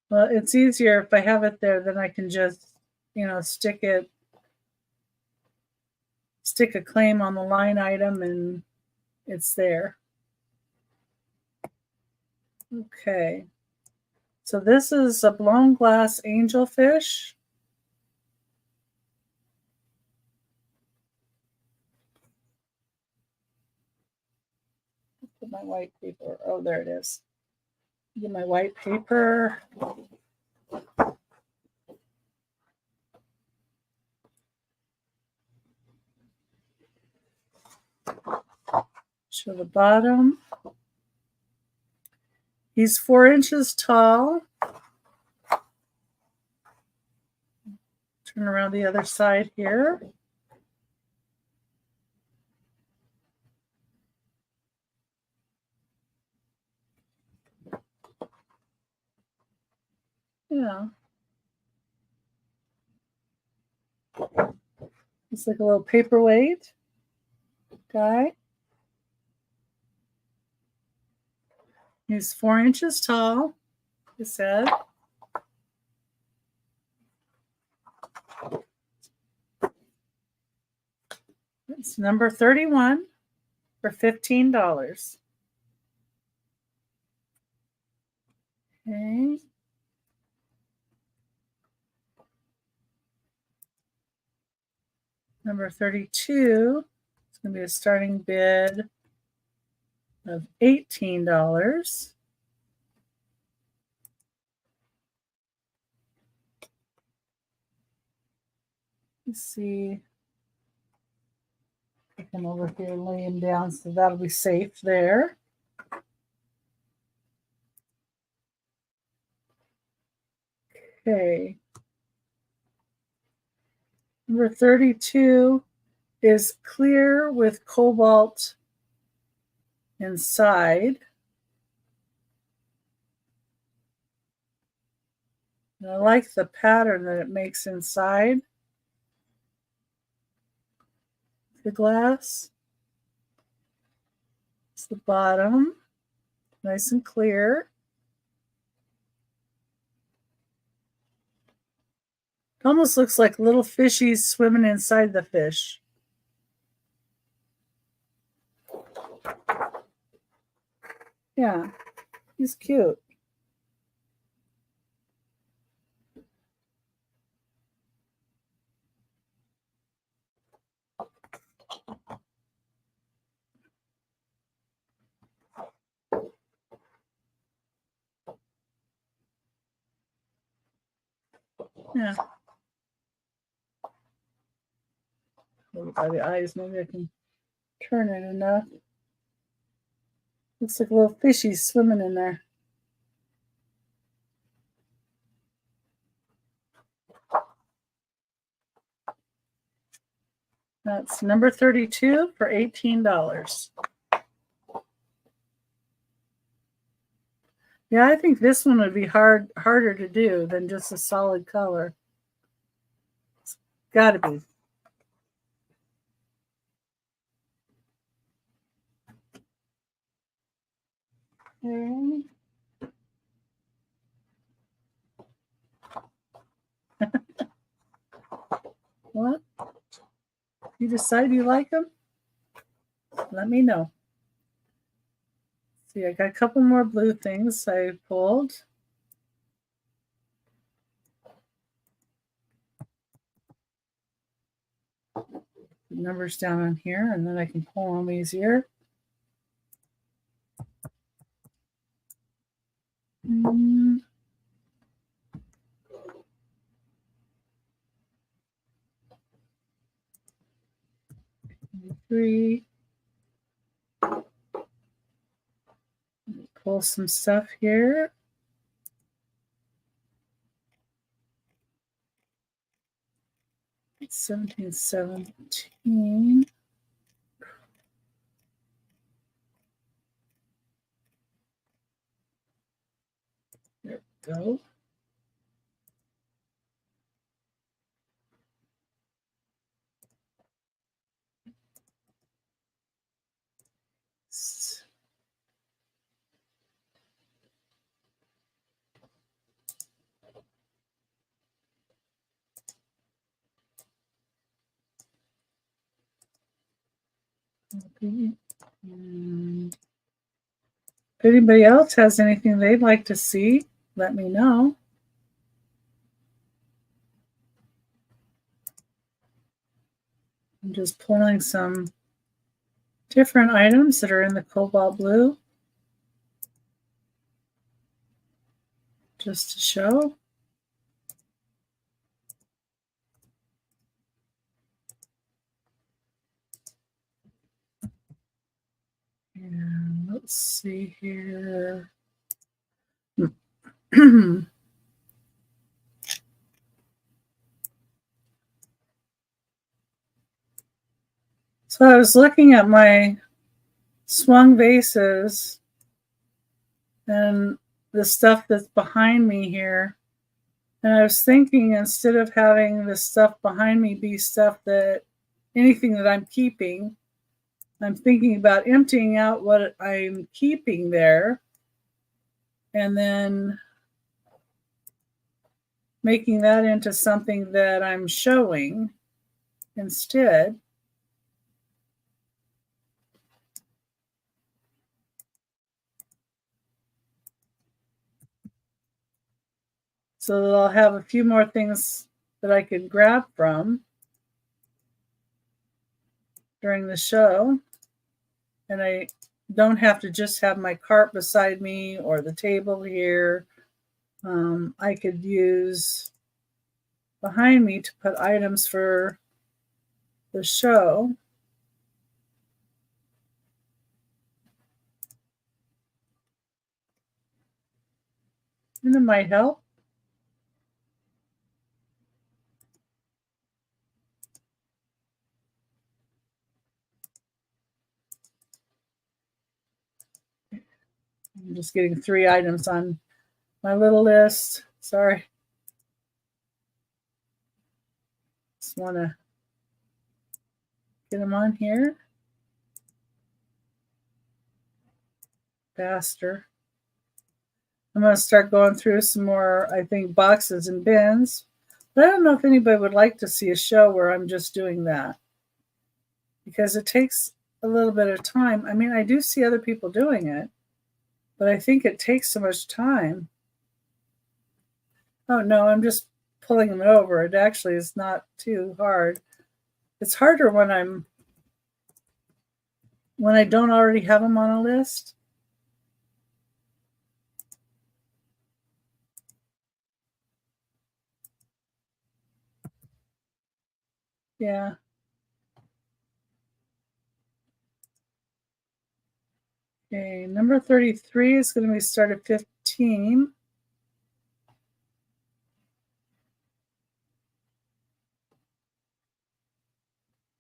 Well, it's easier if I have it there, then I can just, stick a claim on the line item and it's there. Okay. So this is a blown glass angelfish. Put my white paper. Oh, there it is. Get my white paper. Show the bottom. He's 4 inches tall. Turn around the other side here. Yeah. It's like a little paperweight guy. He's 4 inches tall, he said. It's number 31 for $15. Okay. Number 32 is going to be a starting bid of $18. Let's see. I come over here and lay him down so that'll be safe there. Okay. Number 32 is clear with cobalt inside. And I like the pattern that it makes inside the glass. It's the bottom, nice and clear. It almost looks like little fishies swimming inside the fish. Yeah, he's cute. Yeah. Maybe by the eyes, maybe I can turn it enough. Looks like little fishies swimming in there. That's number 32 for $18. Yeah, I think this one would be harder to do than just a solid color. It's got to be. Okay. What? You decide you like them? Let me know. See, I got a couple more blue things I pulled. The numbers down on here, and then I can pull them easier. Three. Pull some stuff here. It's 1717. There we go. Okay. If anybody else has anything they'd like to see, let me know. I'm just pulling some different items that are in the cobalt blue just to show. And let's see here. So I was looking at my swung vases and the stuff that's behind me here. And I was thinking, instead of having the stuff behind me be stuff that anything that I'm keeping, I'm thinking about emptying out what I'm keeping there and then making that into something that I'm showing instead. So that I'll have a few more things that I could grab from during the show. And I don't have to just have my cart beside me or the table here. I could use behind me to put items for the show. And it might help. I'm just getting 3 items on my little list. Sorry. Just want to get them on here faster. I'm going to start going through some more, I think, boxes and bins. But I don't know if anybody would like to see a show where I'm just doing that, because it takes a little bit of time. I mean, I do see other people doing it, but I think it takes so much time. Oh, no, I'm just pulling them over. It actually is not too hard. It's harder when I don't already have them on a list. Yeah. Okay, number 33 is going to be start at 15.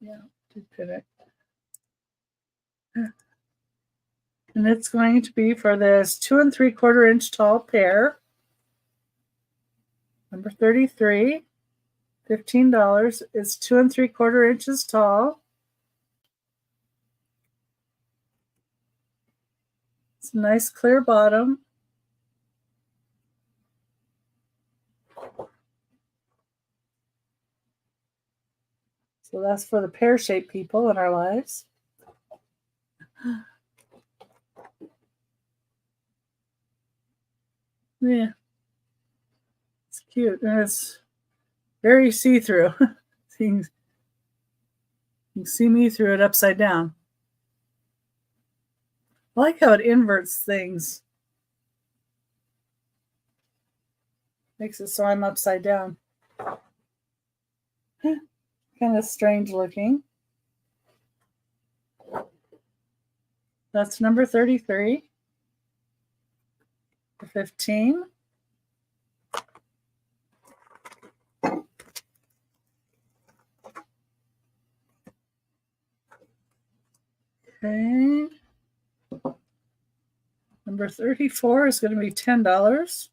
Yeah, did pin it. And it's going to be for this 2 3/4 inch tall pear. Number 33, $15. It's 2 3/4 inches tall. It's a nice clear bottom. So that's for the pear-shaped people in our lives. Yeah. It's cute. And it's very see-through. You can see me through it upside down. I like how it inverts things. Makes it so I'm upside down. Kind of strange looking. That's number 33 for 15. Okay. Number 34 is going to be $10.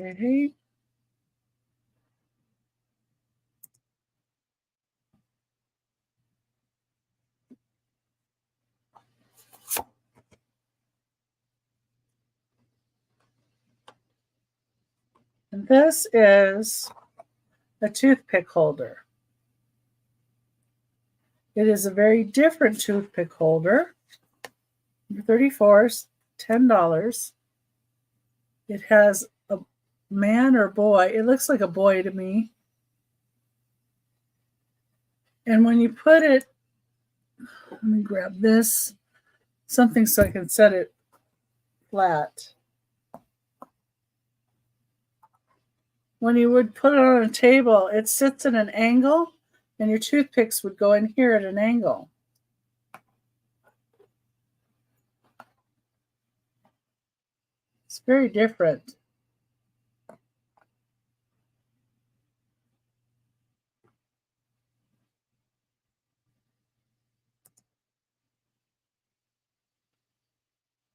Okay. And this is a toothpick holder. It is a very different toothpick holder. Number 34 is $10. It has a man or boy. It looks like a boy to me. And when you put it, let me grab this, something so I can set it flat. When you would put it on a table, it sits at an angle, and your toothpicks would go in here at an angle. It's very different.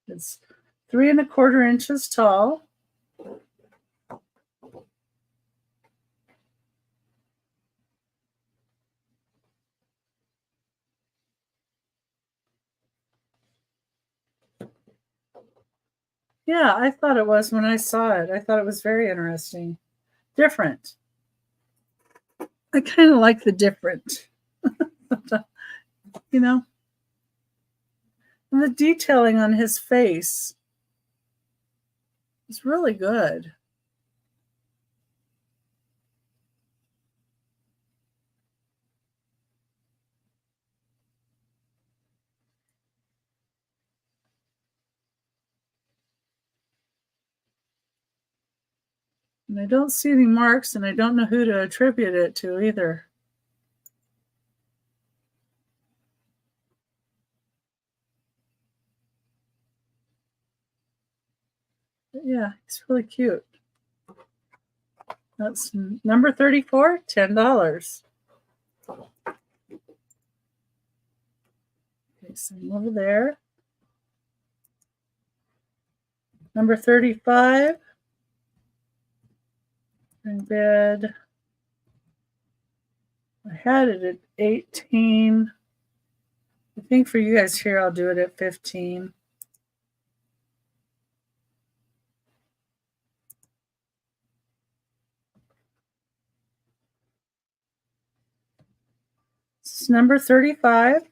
It's 3 1/4 inches tall. Yeah, I thought it was when I saw it. I thought it was very interesting. Different. I kind of like the different, you know? And the detailing on his face is really good. And I don't see any marks, and I don't know who to attribute it to either. But yeah, it's really cute. That's number 34, $10. Okay, same over there. Number 35. In bed. I had it at 18. I think for you guys here, I'll do it at 15. This is number 35.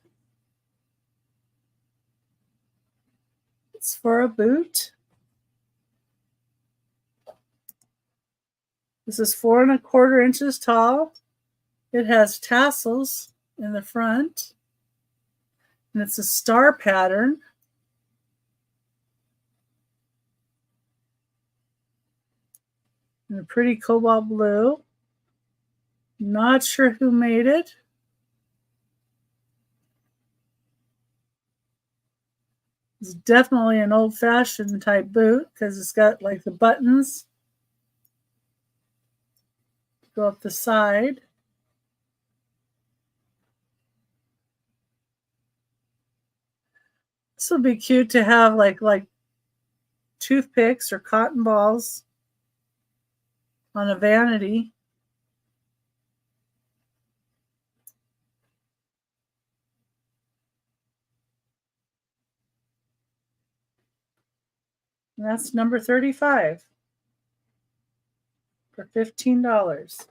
It's for a boot. This is 4 1/4 inches tall. It has tassels in the front. And it's a star pattern. And a pretty cobalt blue. Not sure who made it. It's definitely an old-fashioned type boot because it's got like the buttons go up the side. This would be cute to have like toothpicks or cotton balls on a vanity. And that's number 35 for $15.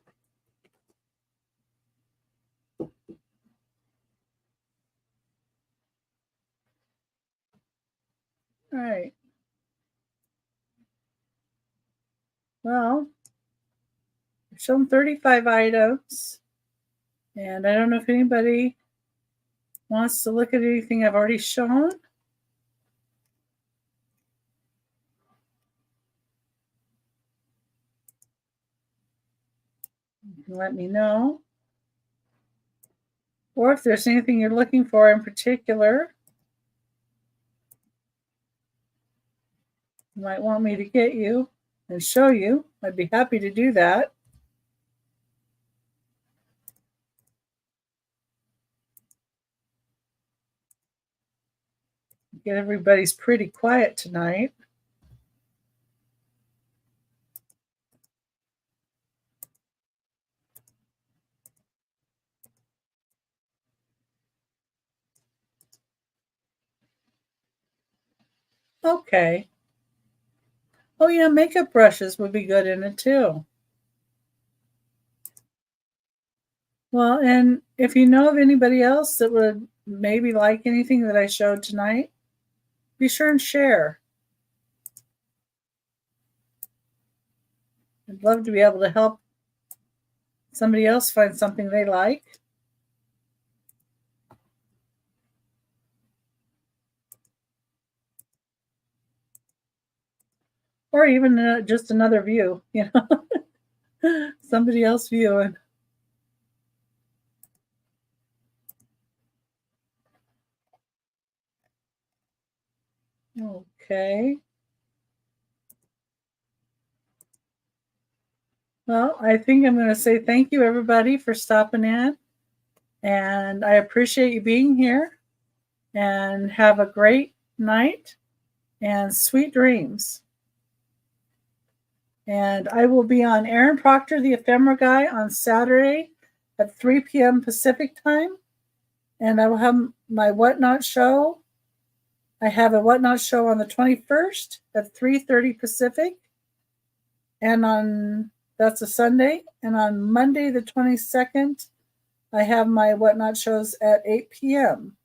All right. Well, I've shown 35 items, and I don't know if anybody wants to look at anything I've already shown. You can let me know. Or if there's anything you're looking for in particular, you might want me to get you and show you. I'd be happy to do that. Get everybody's pretty quiet tonight. Okay. Oh yeah, makeup brushes would be good in it too. Well, and if you know of anybody else that would maybe like anything that I showed tonight, be sure and share. I'd love to be able to help somebody else find something they like. Or even just another view, somebody else viewing. Okay. Well, I think I'm going to say thank you, everybody, for stopping in. And I appreciate you being here. And have a great night and sweet dreams. And I will be on Aaron Proctor, the Ephemera Guy, on Saturday at 3 p.m. Pacific time. And I will have my Whatnot show. I have a Whatnot show on the 21st at 3:30 Pacific. And that's a Sunday. And on Monday, the 22nd, I have my Whatnot shows at 8 p.m.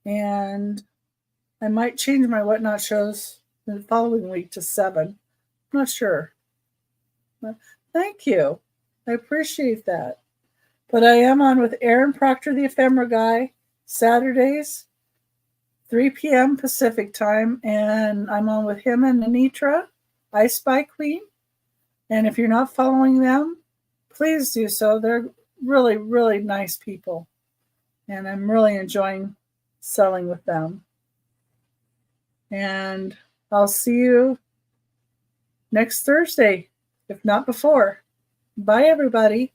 And I might change my Whatnot shows the following week to 7. I'm not sure. But thank you. I appreciate that. But I am on with Aaron Proctor, the Ephemera Guy, Saturdays, 3 p.m. Pacific time. And I'm on with him and Anitra, I Spy Queen. And if you're not following them, please do so. They're really, really nice people. And I'm really enjoying selling with them. And I'll see you next Thursday, if not before. Bye, everybody.